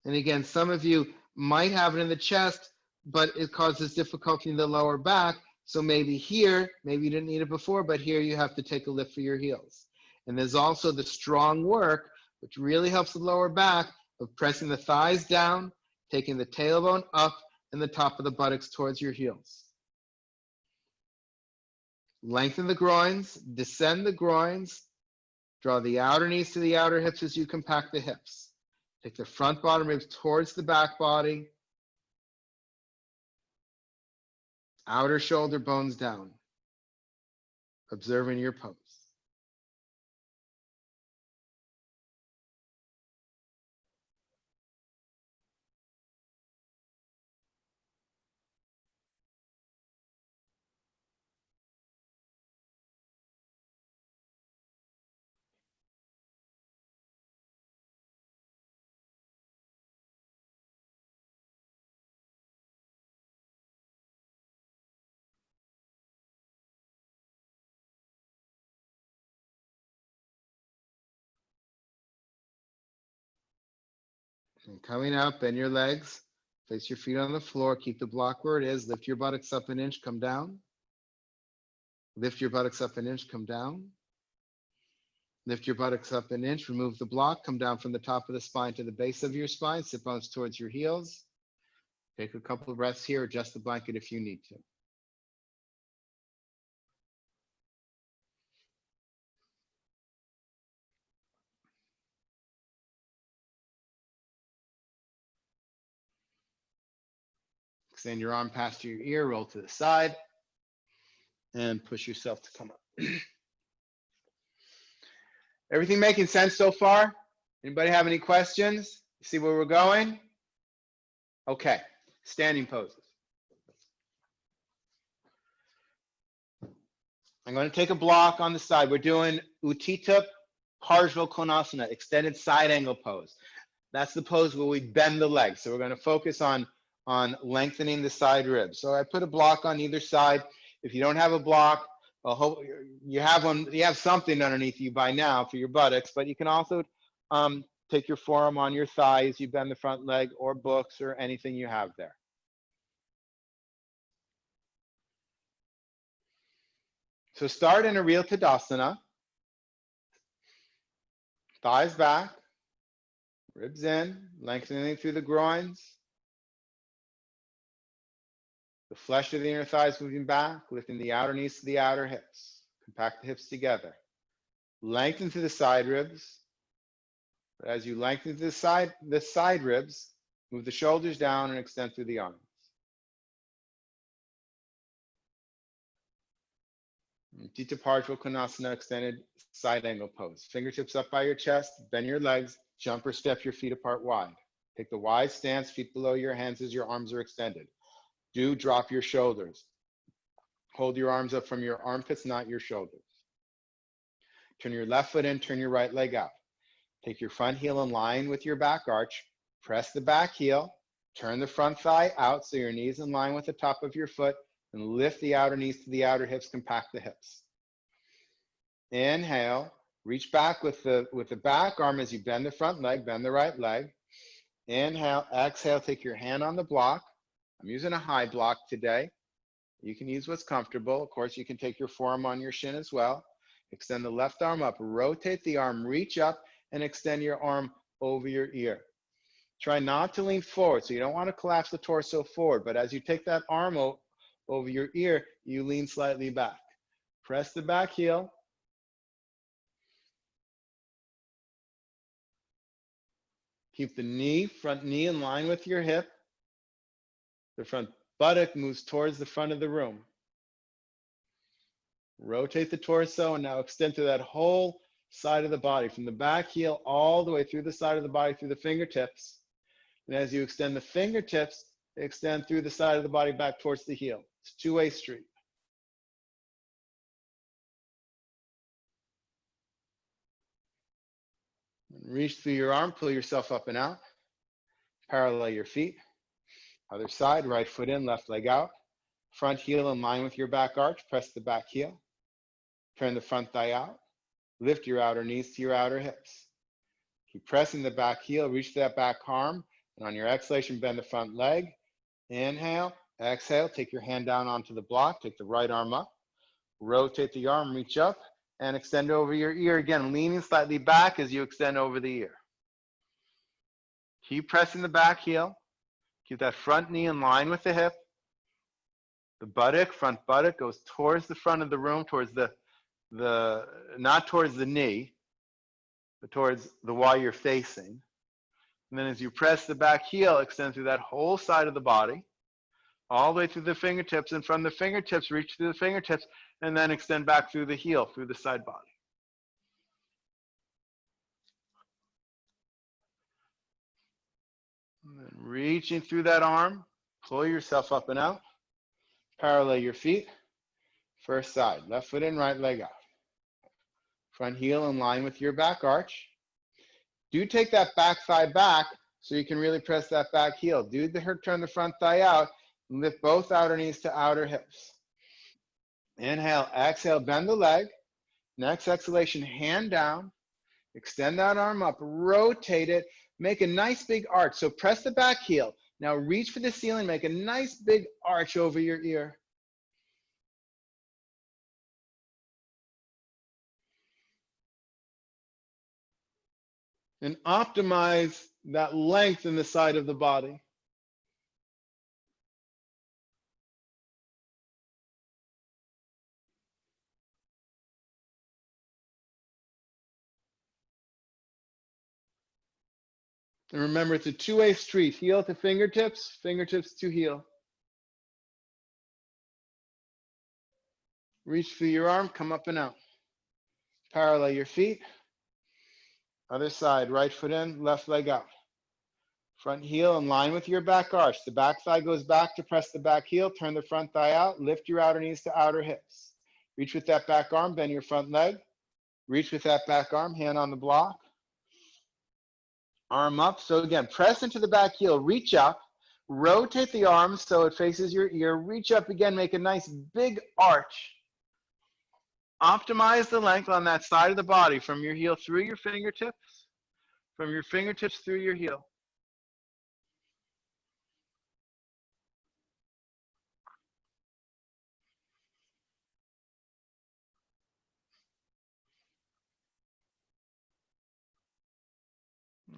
And again, some of you might have it in the chest, but it causes difficulty in the lower back. So maybe here, maybe you didn't need it before, but here you have to take a lift for your heels. And there's also the strong work, which really helps the lower back, of pressing the thighs down, taking the tailbone up, and the top of the buttocks towards your heels. Lengthen the groins, descend the groins, draw the outer knees to the outer hips as you compact the hips. Take the front bottom ribs towards the back body. Outer shoulder bones down. Observing your pose. And coming up, bend your legs, place your feet on the floor, keep the block where it is, lift your buttocks up an inch, come down. Lift your buttocks up an inch, come down. Lift your buttocks up an inch, remove the block, come down from the top of the spine to the base of your spine, sit bones towards your heels. Take a couple of breaths here, adjust the blanket if you need to. Extend your arm past your ear, roll to the side, and push yourself to come up. Everything making sense so far? Anybody have any questions? See where we're going? Okay, standing poses. I'm going to take a block on the side. We're doing Utthita Parshva Konasana, extended side angle pose. That's the pose where we bend the legs. So we're going to focus on lengthening the side ribs. So I put a block on either side. If you don't have a block, Well, you have one, you have something underneath you by now for your buttocks, but you can also take your forearm on your thigh as you bend the front leg, or books or anything you have there. So start in a real Tadasana. Thighs back, ribs in, lengthening through the groins. The flesh of the inner thighs moving back, lifting the outer knees to the outer hips. Compact the hips together. Lengthen through the side ribs. But as you lengthen the side ribs, move the shoulders down and extend through the arms. Utthita Parshva Konasana, extended side angle pose. Fingertips up by your chest, bend your legs, jump or step your feet apart wide. Take the wide stance, feet below your hands as your arms are extended. Do drop your shoulders. Hold your arms up from your armpits, not your shoulders. Turn your left foot in, turn your right leg out. Take your front heel in line with your back arch. Press the back heel. Turn the front thigh out so your knees in line with the top of your foot, and lift the outer knees to the outer hips, compact the hips. Inhale, reach back with the back arm as you bend the front leg, bend the right leg. Inhale, exhale, take your hand on the block. I'm using a high block today. You can use what's comfortable. Of course, you can take your forearm on your shin as well. Extend the left arm up, rotate the arm, reach up, and extend your arm over your ear. Try not to lean forward, so you don't want to collapse the torso forward, but as you take that arm over your ear, you lean slightly back. Press the back heel. Keep the front knee in line with your hip. The front buttock moves towards the front of the room. Rotate the torso and now extend to that whole side of the body, from the back heel all the way through the side of the body, through the fingertips. And as you extend the fingertips, extend through the side of the body back towards the heel. It's a two-way street. Reach through your arm, pull yourself up and out. Parallel your feet. Other side, right foot in, left leg out. Front heel in line with your back arch. Press the back heel. Turn the front thigh out. Lift your outer knees to your outer hips. Keep pressing the back heel, reach that back arm, and on your exhalation, bend the front leg. Inhale, exhale, take your hand down onto the block, take the right arm up, rotate the arm, reach up, and extend over your ear again, leaning slightly back as you extend over the ear. Keep pressing the back heel. Keep that front knee in line with the hip. The front buttock goes towards the front of the room, towards not towards the knee, but towards the wall you're facing. And then as you press the back heel, extend through that whole side of the body, all the way through the fingertips, and from the fingertips, reach through the fingertips, and then extend back through the heel, through the side body. And then reaching through that arm, pull yourself up and out, parallel your feet, first side, left foot in, right leg out. Front heel in line with your back arch. Do take that back thigh back so you can really press that back heel. Turn the front thigh out and lift both outer knees to outer hips. Inhale, exhale, bend the leg. Next exhalation, hand down. Extend that arm up, rotate it, make a nice big arch. So press the back heel. Now reach for the ceiling, make a nice big arch over your ear. And optimize that length in the side of the body. And remember, it's a two-way street, heel to fingertips, fingertips to heel. Reach through your arm, come up and out. Parallel your feet. Other side, right foot in, left leg out. Front heel in line with your back arch. The back thigh goes back to press the back heel, turn the front thigh out, lift your outer knees to outer hips. Reach with that back arm, bend your front leg. Reach with that back arm, hand on the block. Arm up. So again, press into the back heel, reach up, rotate the arm so it faces your ear, reach up again, make a nice big arch. Optimize the length on that side of the body from your heel through your fingertips, from your fingertips through your heel.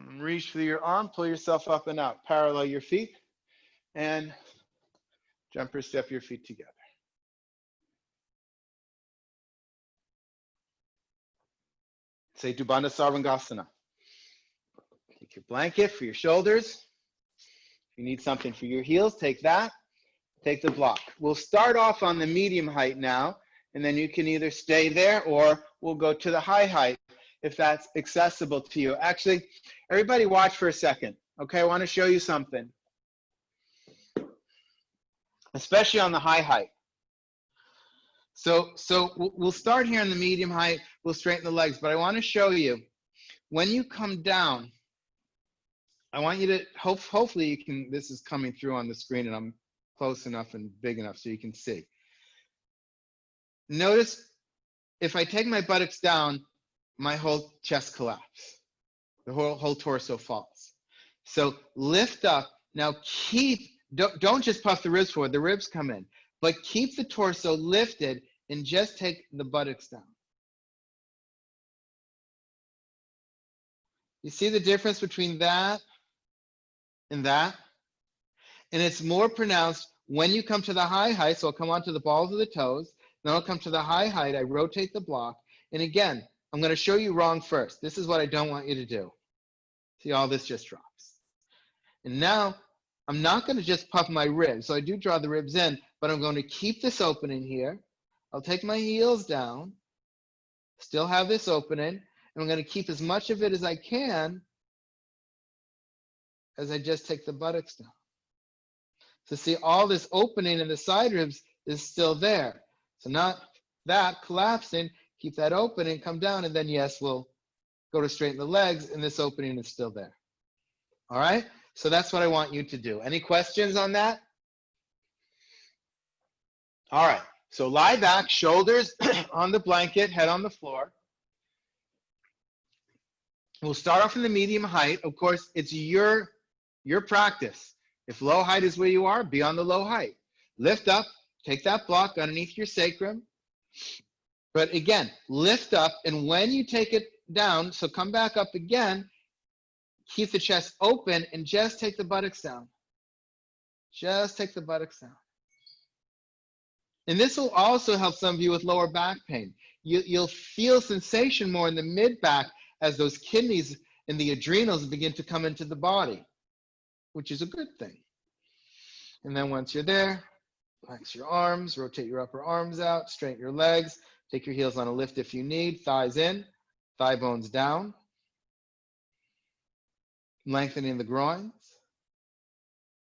And reach through your arm, pull yourself up and out. Parallel your feet and jump or step your feet together. Say Dubanda Sarvangasana. Take your blanket for your shoulders. If you need something for your heels, take that. Take the block. We'll start off on the medium height now, and then you can either stay there or we'll go to the high height if that's accessible to you. Actually, everybody watch for a second. Okay, I want to show you something, especially on the high height. So we'll start here in the medium height. We'll straighten the legs, but I want to show you when you come down. I want you to hopefully you can. This is coming through on the screen, and I'm close enough and big enough so you can see. Notice if I take my buttocks down, my whole chest collapses. The whole torso falls. So lift up. Now don't just puff the ribs forward. The ribs come in. But keep the torso lifted and just take the buttocks down. You see the difference between that and that? And it's more pronounced when you come to the high height. So I'll come onto the balls of the toes. Then I'll come to the high height. I rotate the block. And again, I'm going to show you wrong first. This is what I don't want you to do. See, all this just drops. And now I'm not going to just puff my ribs. So I do draw the ribs in, but I'm going to keep this opening here. I'll take my heels down, still have this opening, and I'm going to keep as much of it as I can as I just take the buttocks down. So see, all this opening in the side ribs is still there. So not that collapsing, keep that opening, come down, and then yes, we'll go to straighten the legs, and this opening is still there. All right? So that's what I want you to do. Any questions on that? All right. So lie back, shoulders on the blanket, head on the floor. We'll start off in the medium height. Of course, it's your practice. If low height is where you are, be on the low height. Lift up, take that block underneath your sacrum. But again, lift up, and when you take it down, so come back up again, keep the chest open, and just take the buttocks down. Just take the buttocks down. And this will also help some of you with lower back pain. You'll feel sensation more in the mid-back as those kidneys and the adrenals begin to come into the body, which is a good thing. And then once you're there, relax your arms, rotate your upper arms out, straighten your legs, take your heels on a lift if you need, thighs in, thigh bones down, lengthening the groins,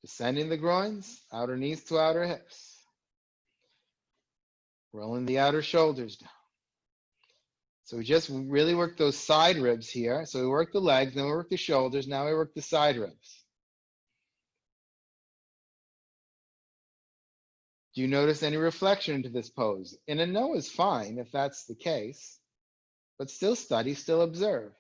descending the groins, outer knees to outer hips. Rolling the outer shoulders down. So we just really work those side ribs here. So we work the legs, then we work the shoulders, now we work the side ribs. Do you notice any reflection into this pose? And a no is fine if that's the case, but still study, still observe.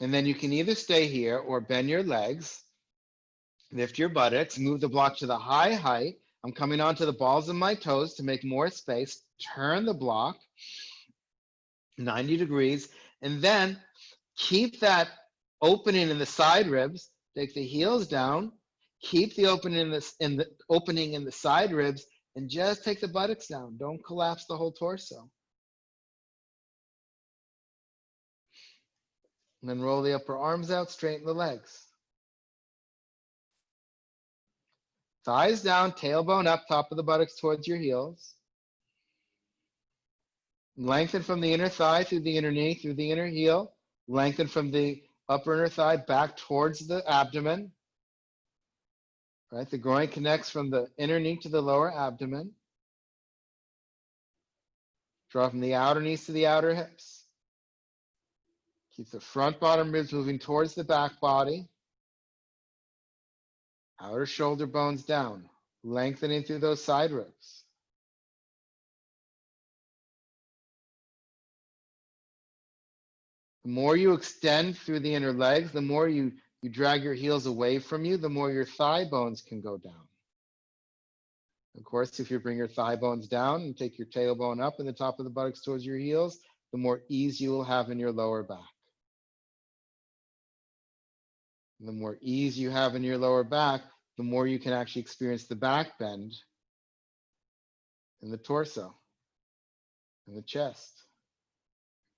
And then you can either stay here or bend your legs, lift your buttocks, move the block to the high height. I'm coming onto the balls of my toes to make more space, turn the block 90 degrees, and then keep that opening in the side ribs, take the heels down, keep the opening in the side ribs, and just take the buttocks down. Don't collapse the whole torso. And then roll the upper arms out, straighten the legs. Thighs down, tailbone up, top of the buttocks towards your heels. Lengthen from the inner thigh through the inner knee, through the inner heel. Lengthen from the upper inner thigh back towards the abdomen. Right, the groin connects from the inner knee to the lower abdomen. Draw from the outer knees to the outer hips. Keep the front bottom ribs moving towards the back body. Outer shoulder bones down, lengthening through those side ribs. The more you extend through the inner legs, the more you drag your heels away from you, the more your thigh bones can go down. Of course, if you bring your thigh bones down and take your tailbone up and the top of the buttocks towards your heels, the more ease you will have in your lower back. The more ease you have in your lower back, the more you can actually experience the back bend in the torso, in the chest,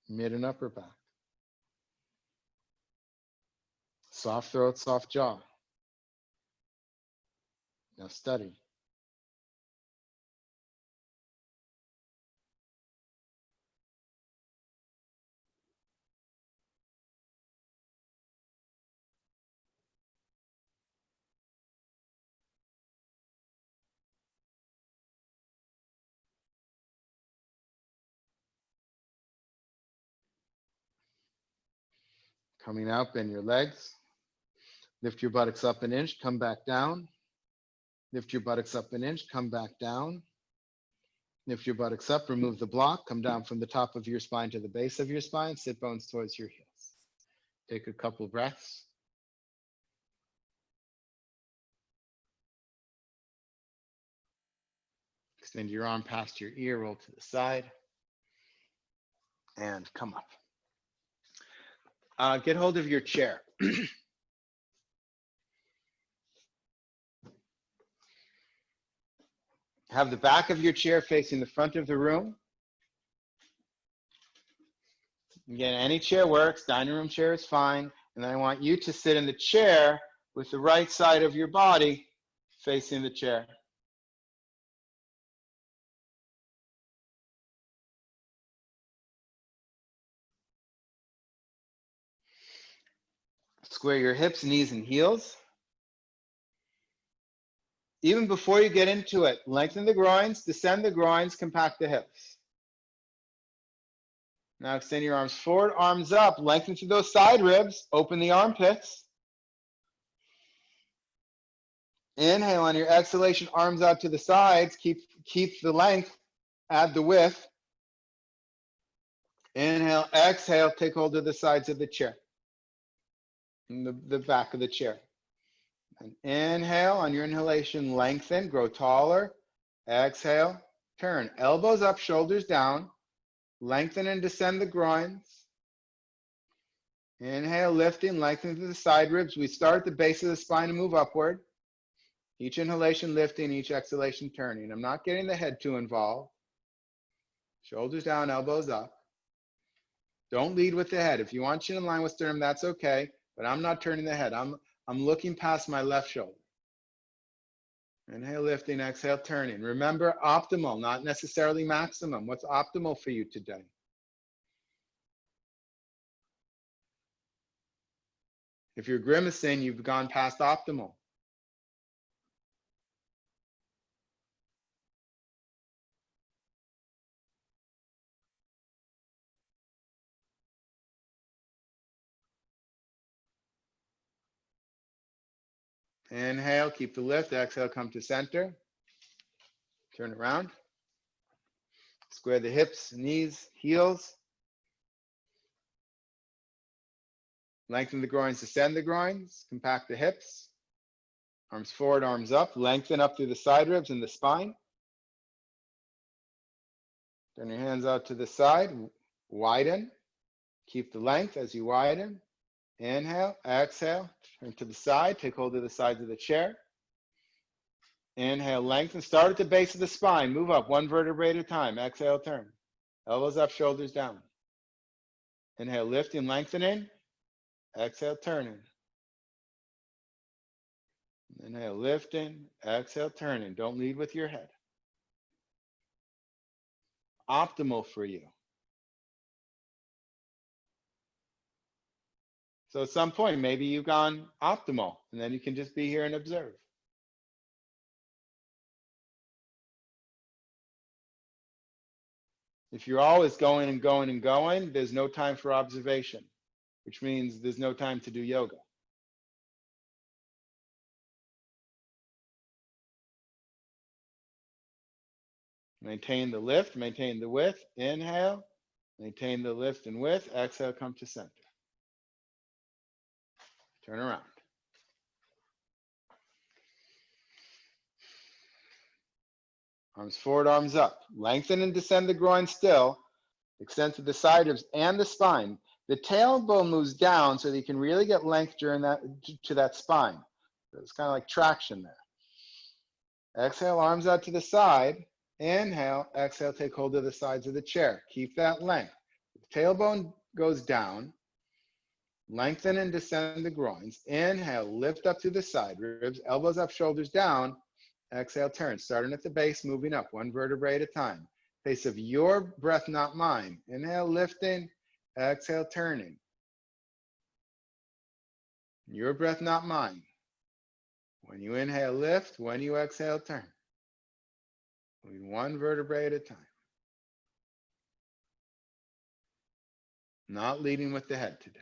mid and upper back. Soft throat, soft jaw. Now study. Coming out, bend your legs. Lift your buttocks up an inch, come back down. Lift your buttocks up an inch, come back down. Lift your buttocks up, remove the block, come down from the top of your spine to the base of your spine, sit bones towards your heels. Take a couple breaths. Extend your arm past your ear, roll to the side, and come up. Get hold of your chair. Have the back of your chair facing the front of the room. Again, any chair works, dining room chair is fine. And then I want you to sit in the chair with the right side of your body facing the chair. Square your hips, knees, and heels. Even before you get into it, lengthen the groins, descend the groins, compact the hips. Now extend your arms forward, arms up, lengthen through those side ribs, open the armpits. Inhale on your exhalation, arms out to the sides, keep the length, add the width. Inhale, exhale, take hold of the sides of the chair, the back of the chair. And inhale, on your inhalation, lengthen, grow taller. Exhale, turn. Elbows up, shoulders down. Lengthen and descend the groins. Inhale, lifting, lengthen through the side ribs. We start at the base of the spine and move upward. Each inhalation lifting, each exhalation turning. I'm not getting the head too involved. Shoulders down, elbows up. Don't lead with the head. If you want chin in line with sternum, that's okay, but I'm not turning the head. I'm looking past my left shoulder. Inhale, lifting, exhale, turning. Remember, optimal, not necessarily maximum. What's optimal for you today? If you're grimacing, you've gone past optimal. Inhale, keep the lift. Exhale, come to center. Turn around. Square the hips, knees, heels. Lengthen the groins, descend the groins. Compact the hips. Arms forward, arms up. Lengthen up through the side ribs and the spine. Turn your hands out to the side. Widen. Keep the length as you widen. Inhale, exhale, turn to the side, take hold of the sides of the chair. Inhale, lengthen, start at the base of the spine, move up one vertebrae at a time. Exhale, turn. Elbows up, shoulders down. Inhale, lifting, lengthening. Exhale, turning. Inhale, lifting. Exhale, turning. Don't lead with your head. Optimal for you. So at some point, maybe you've gone optimal, and then you can just be here and observe. If you're always going and going and going, there's no time for observation. which means there's no time to do yoga. Maintain the lift, maintain the width, inhale, maintain the lift and width, exhale, come to center. Turn around. Arms forward, arms up. Lengthen and descend the groin still. Extend to the side ribs and the spine. The tailbone moves down so that you can really get length during that to that spine. So it's kind of like traction there. Exhale, arms out to the side. Inhale, exhale, take hold of the sides of the chair. Keep that length. The tailbone goes down. Lengthen and descend the groins. Inhale, lift up to the side ribs, elbows up, shoulders down. Exhale, turn. Starting at the base, moving up, one vertebrae at a time. Pace of your breath, not mine. Inhale, lifting. Exhale, turning. Your breath, not mine. When you inhale, lift. When you exhale, turn. Moving one vertebrae at a time. Not leading with the head today.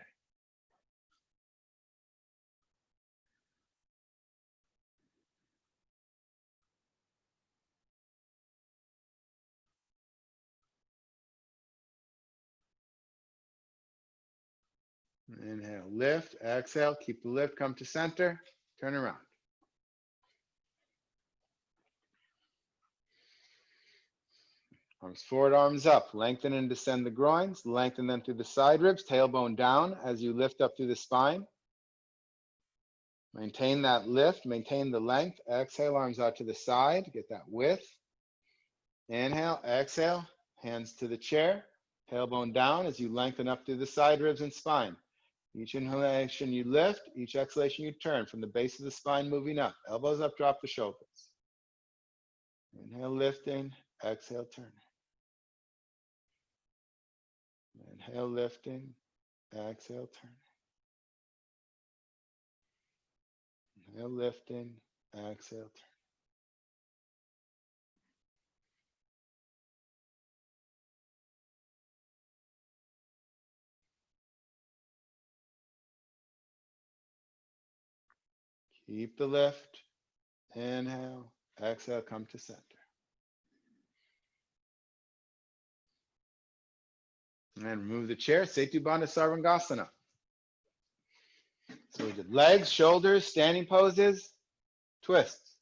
Inhale, lift, exhale, keep the lift, come to center, turn around. Arms forward, arms up, lengthen and descend the groins, lengthen them through the side ribs, tailbone down as you lift up through the spine. Maintain that lift, maintain the length, exhale, arms out to the side, get that width. Inhale, exhale, hands to the chair, tailbone down as you lengthen up through the side ribs and spine. Each inhalation you lift, each exhalation you turn from the base of the spine moving up. Elbows up, drop the shoulders. Inhale, lifting, exhale, turning. Inhale, lifting, exhale, turning. Inhale, lifting, exhale, turning. Keep the lift. Inhale, exhale, come to center. And remove the chair, Setu Bandha Sarvangasana. So we did legs, shoulders, standing poses, twists.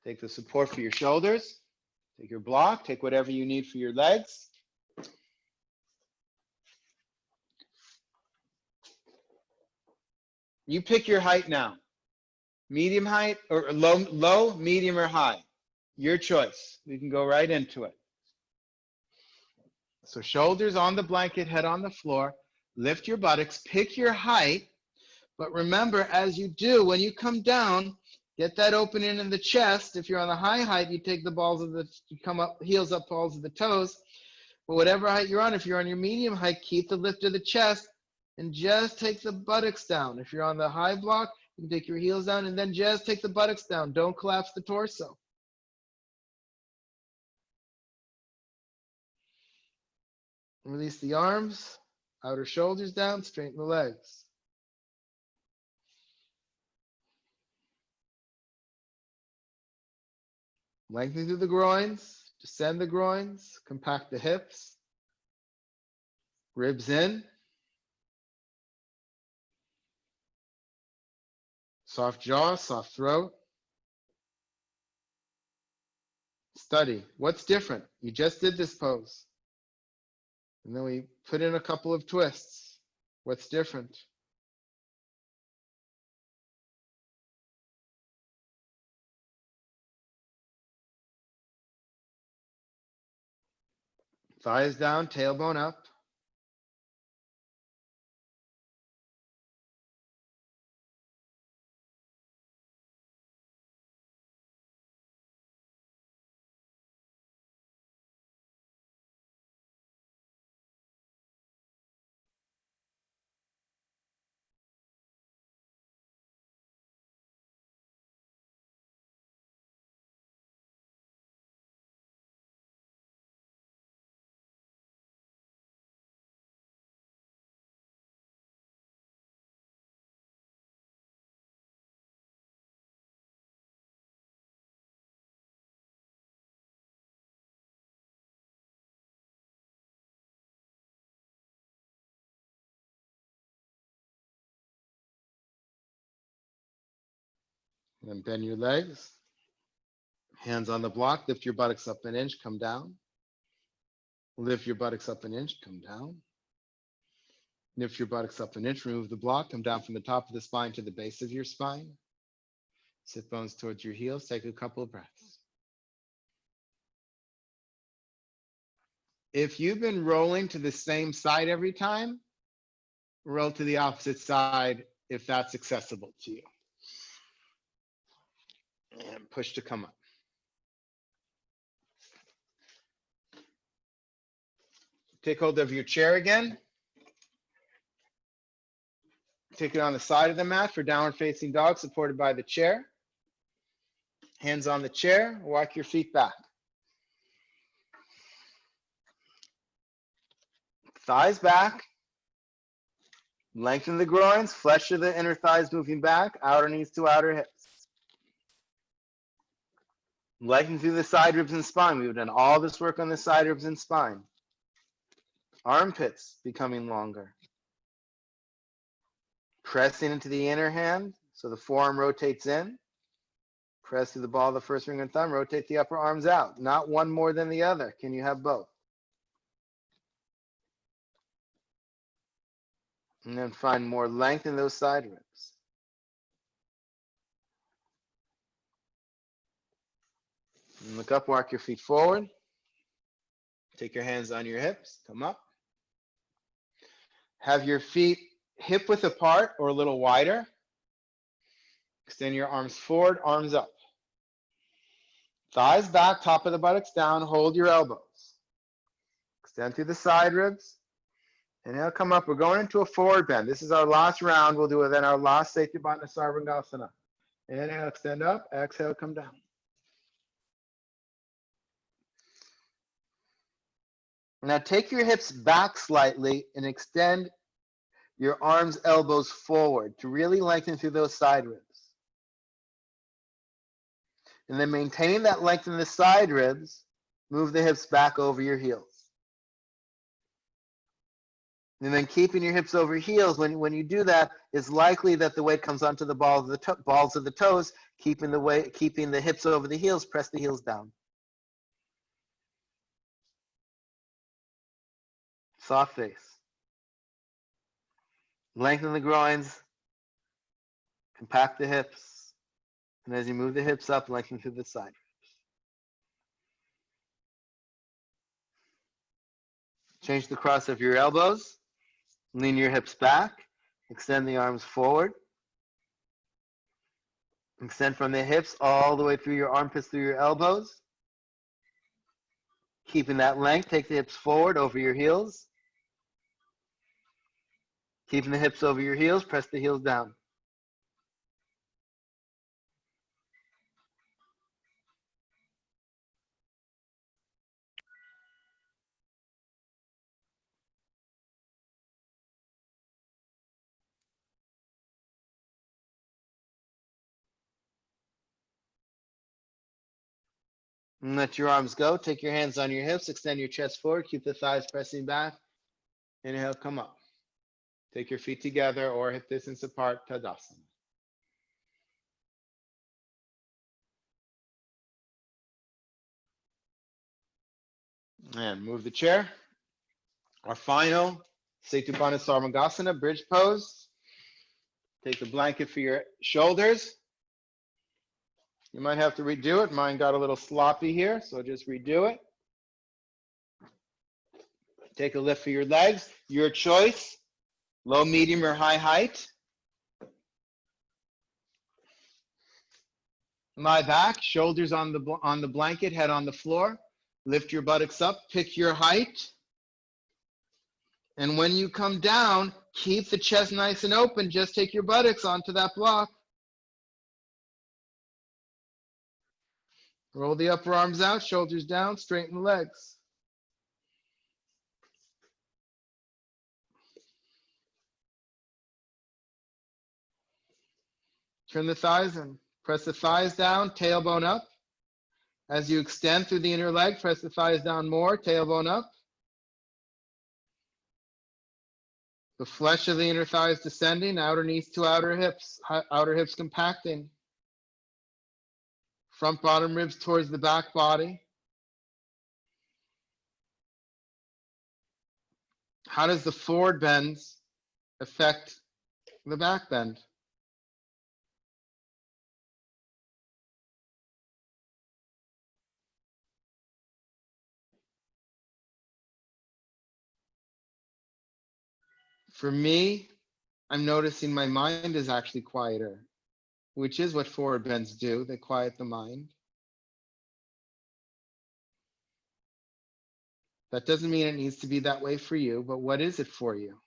Take the support for your shoulders. Take your block, take whatever you need for your legs. You pick your height now. Medium height or low, medium, or high. Your choice. We can go right into it. So shoulders on the blanket, head on the floor. Lift your buttocks, pick your height. But remember, as you do, when you come down, get that opening in the chest. If you're on the high height, you take the balls of you come up, heels up, balls of the toes. But whatever height you're on, if you're on your medium height, keep the lift of the chest and just take the buttocks down. If you're on the high block, you can take your heels down and then just take the buttocks down. Don't collapse the torso. Release the arms, outer shoulders down, straighten the legs. Lengthen through the groins, descend the groins, compact the hips, ribs in. Soft jaw, soft throat. Study. What's different? You just did this pose. And then we put in a couple of twists. What's different? Thighs down, tailbone up. Then bend your legs. Hands on the block. Lift your buttocks up an inch. Come down. Lift your buttocks up an inch. Come down. Lift your buttocks up an inch. Remove the block. Come down from the top of the spine to the base of your spine. Sit bones towards your heels. Take a couple of breaths. If you've been rolling to the same side every time, roll to the opposite side if that's accessible to you. And push to come up. Take hold of your chair again. Take it on the side of the mat for downward facing dog, supported by the chair. Hands on the chair, walk your feet back. Thighs back. Lengthen the groins, flesh of the inner thighs moving back, outer knees to outer hips. Lengthen through the side ribs and spine. We've done all this work on the side ribs and spine. Armpits becoming longer. Pressing into the inner hand, so the forearm rotates in. Press through the ball of the first finger and thumb, rotate the upper arms out. Not one more than the other. Can you have both? And then find more length in those side ribs. And look up, walk your feet forward. Take your hands on your hips, come up. Have your feet hip width apart or a little wider. Extend your arms forward, arms up. Thighs back, top of the buttocks down, hold your elbows. Extend through the side ribs. Inhale, come up. We're going into a forward bend. This is our last round. We'll do it then our last Setyabhata Sarvangasana. Inhale, extend up. Exhale, come down. Now take your hips back slightly and extend your arms, elbows forward to really lengthen through those side ribs. And then maintain that length in the side ribs. Move the hips back over your heels. And then keeping your hips over heels, when you do that, it's likely that the weight comes onto the balls of the toes, keeping the hips over the heels, press the heels down. Soft face. Lengthen the groins, compact the hips, and as you move the hips up, lengthen through the side. Change the cross of your elbows. Lean your hips back, extend the arms forward. Extend from the hips all the way through your armpits, through your elbows. Keeping that length, take the hips forward over your heels. Keeping the hips over your heels, press the heels down. And let your arms go. Take your hands on your hips, extend your chest forward, keep the thighs pressing back. Inhale, come up. Take your feet together or hip distance apart, Tadasana. And move the chair. Our final Setyabhata Sarvangasana, bridge pose. Take the blanket for your shoulders. You might have to redo it. Mine got a little sloppy here, so just redo it. Take a lift for your legs. Your choice, low, medium, or high height. Lie back, shoulders on the blanket, head on the floor. Lift your buttocks up, pick your height. And when you come down, keep the chest nice and open. Just take your buttocks onto that block. Roll the upper arms out, shoulders down, straighten the legs. Turn the thighs in. Press the thighs down, tailbone up. As you extend through the inner leg, press the thighs down more, tailbone up. The flesh of the inner thighs descending, outer knees to outer hips compacting. Front bottom ribs towards the back body. How does the forward bends affect the back bend? For me, I'm noticing my mind is actually quieter, which is what forward bends do. They quiet the mind. That doesn't mean it needs to be that way for you, but what is it for you?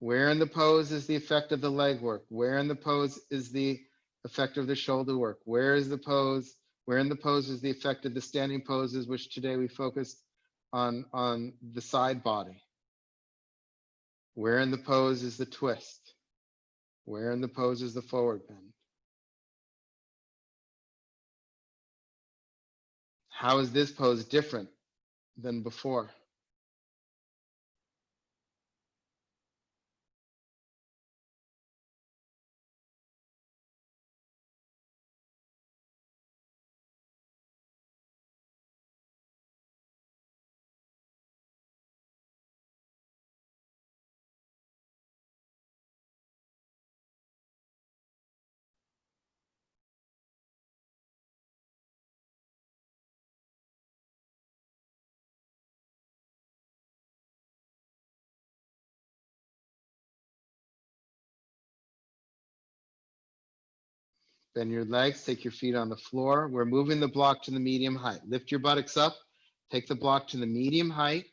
Where in the pose is the effect of the leg work? Where in the pose is the effect of the shoulder work? Where is the pose? Where in the pose is the effect of the standing poses, which today we focused on the side body? Where in the pose is the twist? Where in the pose is the forward bend? How is this pose different than before? Bend your legs, take your feet on the floor. We're moving the block to the medium height. Lift your buttocks up, take the block to the medium height.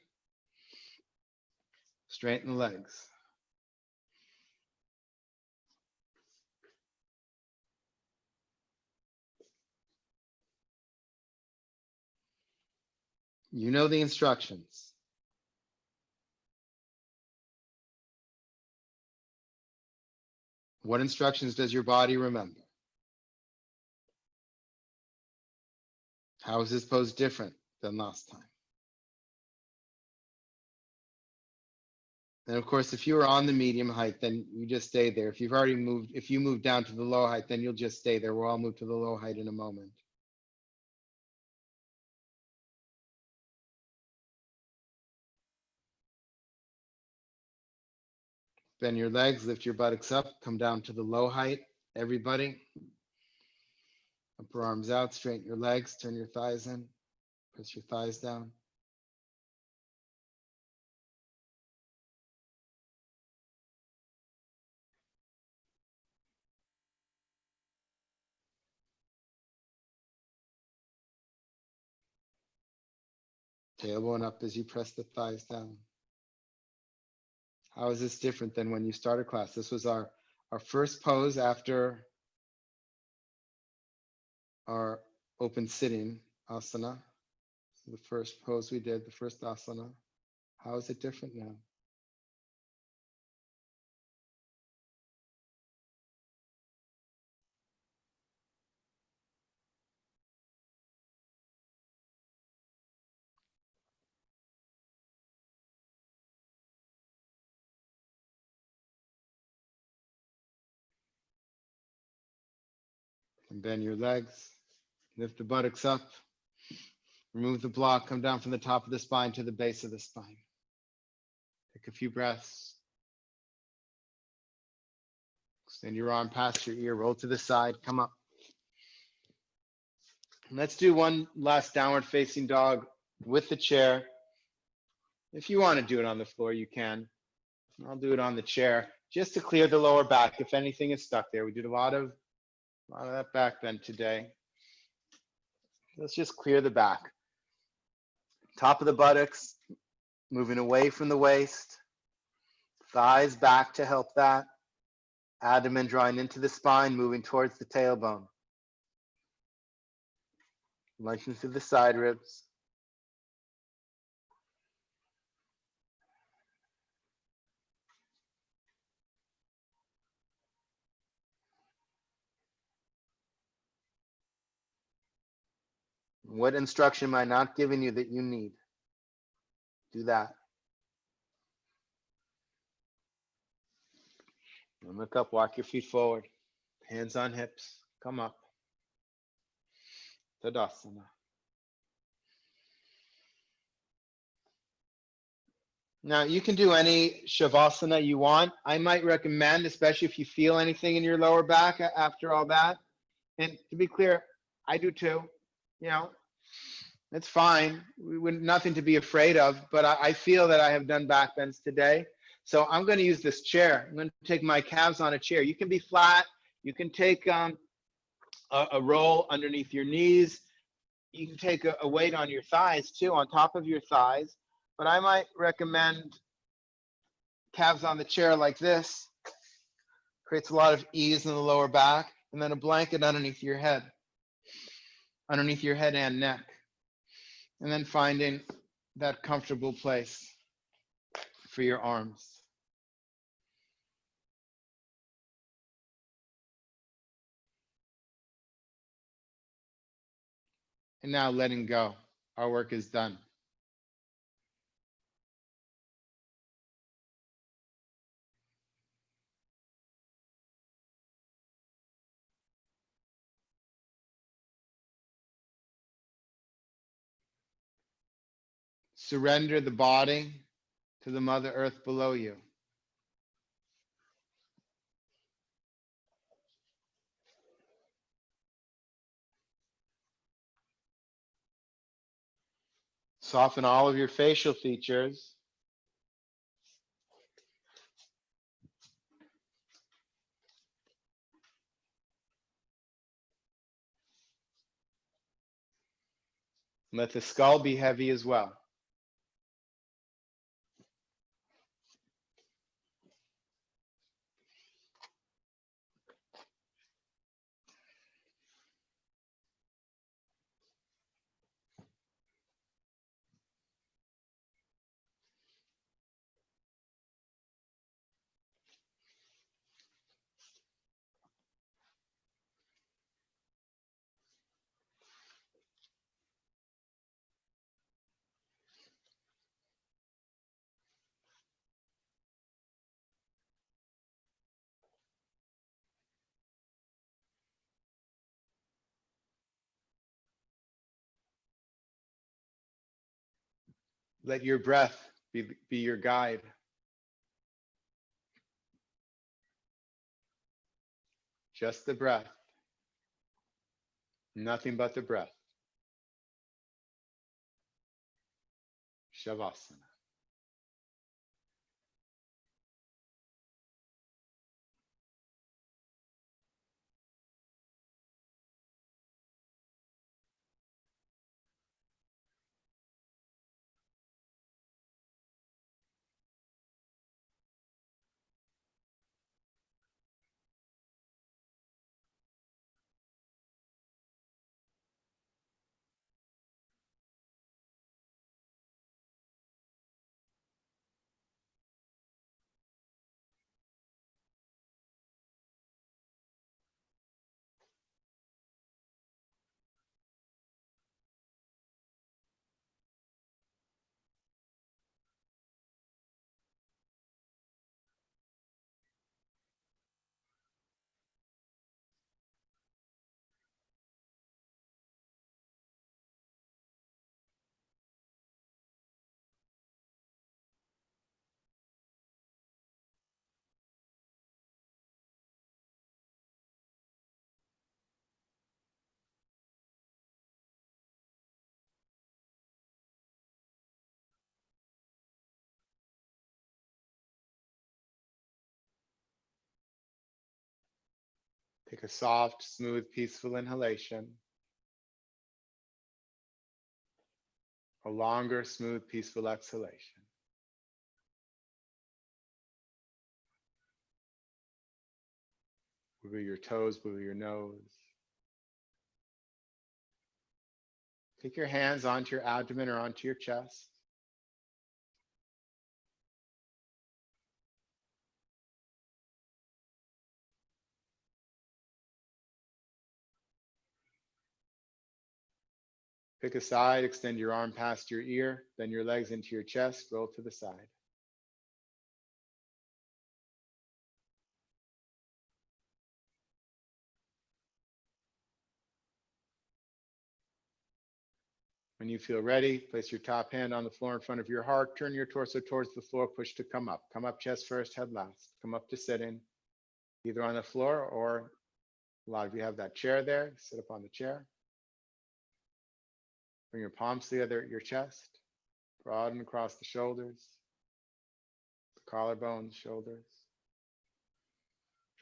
Straighten the legs. You know the instructions. What instructions does your body remember? How is this pose different than last time? And of course, if you were on the medium height, then you just stay there. If you've already moved, if you move down to the low height, then you'll just stay there. We'll all move to the low height in a moment. Bend your legs, lift your buttocks up, come down to the low height. Everybody. Upper arms out, straighten your legs, turn your thighs in, press your thighs down. Tailbone up as you press the thighs down. How is this different than when you started class? This was our first pose after our open sitting asana. So the first pose we did, the first asana. How is it different now? And bend your legs, lift the buttocks up, remove the block, come down from the top of the spine to the base of the spine. Take a few breaths. Extend your arm past your ear, roll to the side, come up. Let's do one last downward facing dog with the chair. If you want to do it on the floor, you can. I'll do it on the chair just to clear the lower back if anything is stuck there. We did a lot of that back bend today. Let's just clear the back. Top of the buttocks, moving away from the waist. Thighs back to help that. Abdomen drawing into the spine, moving towards the tailbone. Lengthen through the side ribs. What instruction am I not giving you that you need? Do that. And look up, walk your feet forward. Hands on hips. Come up. Tadasana. Now you can do any shavasana you want. I might recommend, especially if you feel anything in your lower back after all that. And to be clear, I do too. You know, it's fine. We wouldn't nothing to be afraid of. But I feel that I have done back bends today. So I'm going to use this chair. I'm going to take my calves on a chair. You can be flat. You can take a roll underneath your knees. You can take a weight on your thighs too, on top of your thighs. But I might recommend calves on the chair like this. Creates a lot of ease in the lower back. And then a blanket underneath your head and neck. And then finding that comfortable place for your arms. And now letting go. Our work is done. Surrender the body to the Mother Earth below you. Soften all of your facial features. Let the skull be heavy as well. Let your breath be your guide. Just the breath. Nothing but the breath. Shavasana. Take a soft, smooth, peaceful inhalation. A longer, smooth, peaceful exhalation. Wiggle your toes, wiggle your nose. Take your hands onto your abdomen or onto your chest. Pick a side, extend your arm past your ear, bend your legs into your chest, roll to the side. When you feel ready, place your top hand on the floor in front of your heart. Turn your torso towards the floor. Push to come up. Come up chest first, head last. Come up to sitting, either on the floor or a lot of you have that chair there. Sit up on the chair. Bring your palms together at your chest. Broaden across the shoulders, the collarbones, shoulders.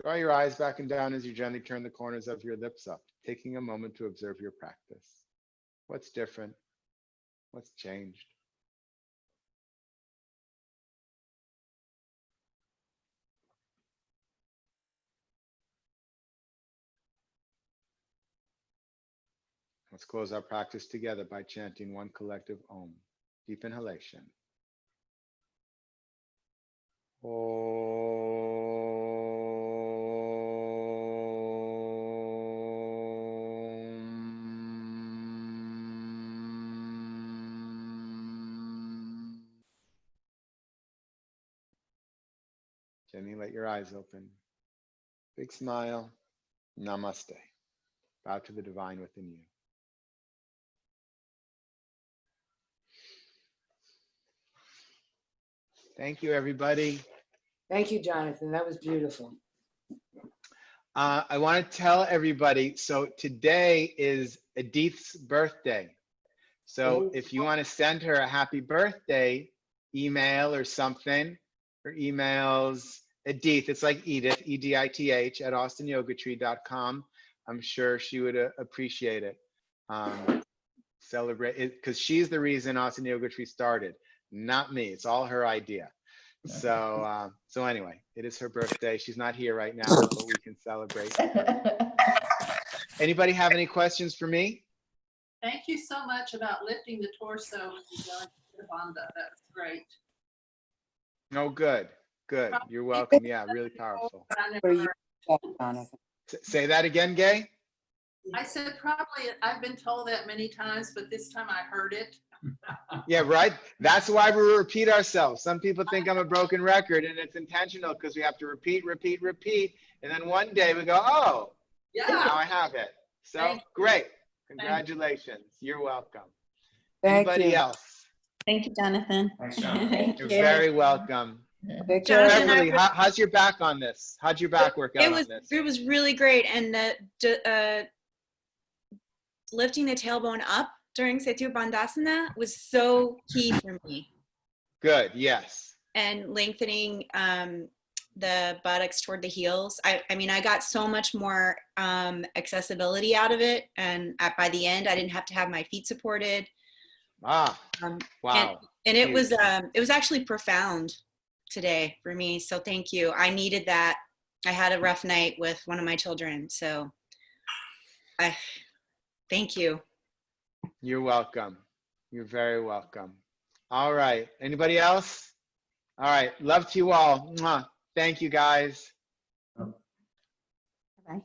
Draw your eyes back and down as you gently turn the corners of your lips up, taking a moment to observe your practice. What's different? What's changed? Let's close our practice together by chanting one collective Om. Deep inhalation. Om. Gently let your eyes open. Big smile. Namaste. Bow to the divine within you. Thank you, everybody. Thank you, Jonathan. That was beautiful. I want to tell everybody, so today is Edith's birthday. So if you want to send her a happy birthday email or something, her email's Edith, it's like Edith, EDITH at austinyogatree.com. I'm sure she would appreciate it. Celebrate it, because she's the reason Austin Yoga Tree started, not me. It's all her idea. So so anyway, it is her birthday. She's not here right now, but we can celebrate. Anybody have any questions for me? Thank you so much about lifting the torso when you go into the bandha. That's great. Oh, good, good. You're welcome. Yeah, really powerful. For you, Jonathan. Say that again, Gay. I said probably, I've been told that many times, but this time I heard it. Yeah, right. That's why we repeat ourselves. Some people think I'm a broken record, and it's intentional because we have to repeat, repeat, repeat. And then one day we go, oh, Yeah. now I have it. So Thank you. great. Congratulations. You're welcome. Thank Anybody you. else? Thank you, Jonathan. Thanks, Jonathan. Thank You're you. very welcome. Take care. Jonathan, Beverly, how's your back on this? How'd your back work out It on was this? really great, and lifting the tailbone up during Setu Bandhasana was so key for me, Good, yes. and lengthening the buttocks toward the heels. I mean, I got so much more accessibility out of it, and by the end, I didn't have to have my feet supported. Ah, wow. And it Huge. was actually profound today for me. So thank you. I needed that. I had a rough night with one of my children, so thank you. You're welcome. You're very welcome. All right. Anybody else? All right. Love to you all. Mwah. Thank you, guys. Bye.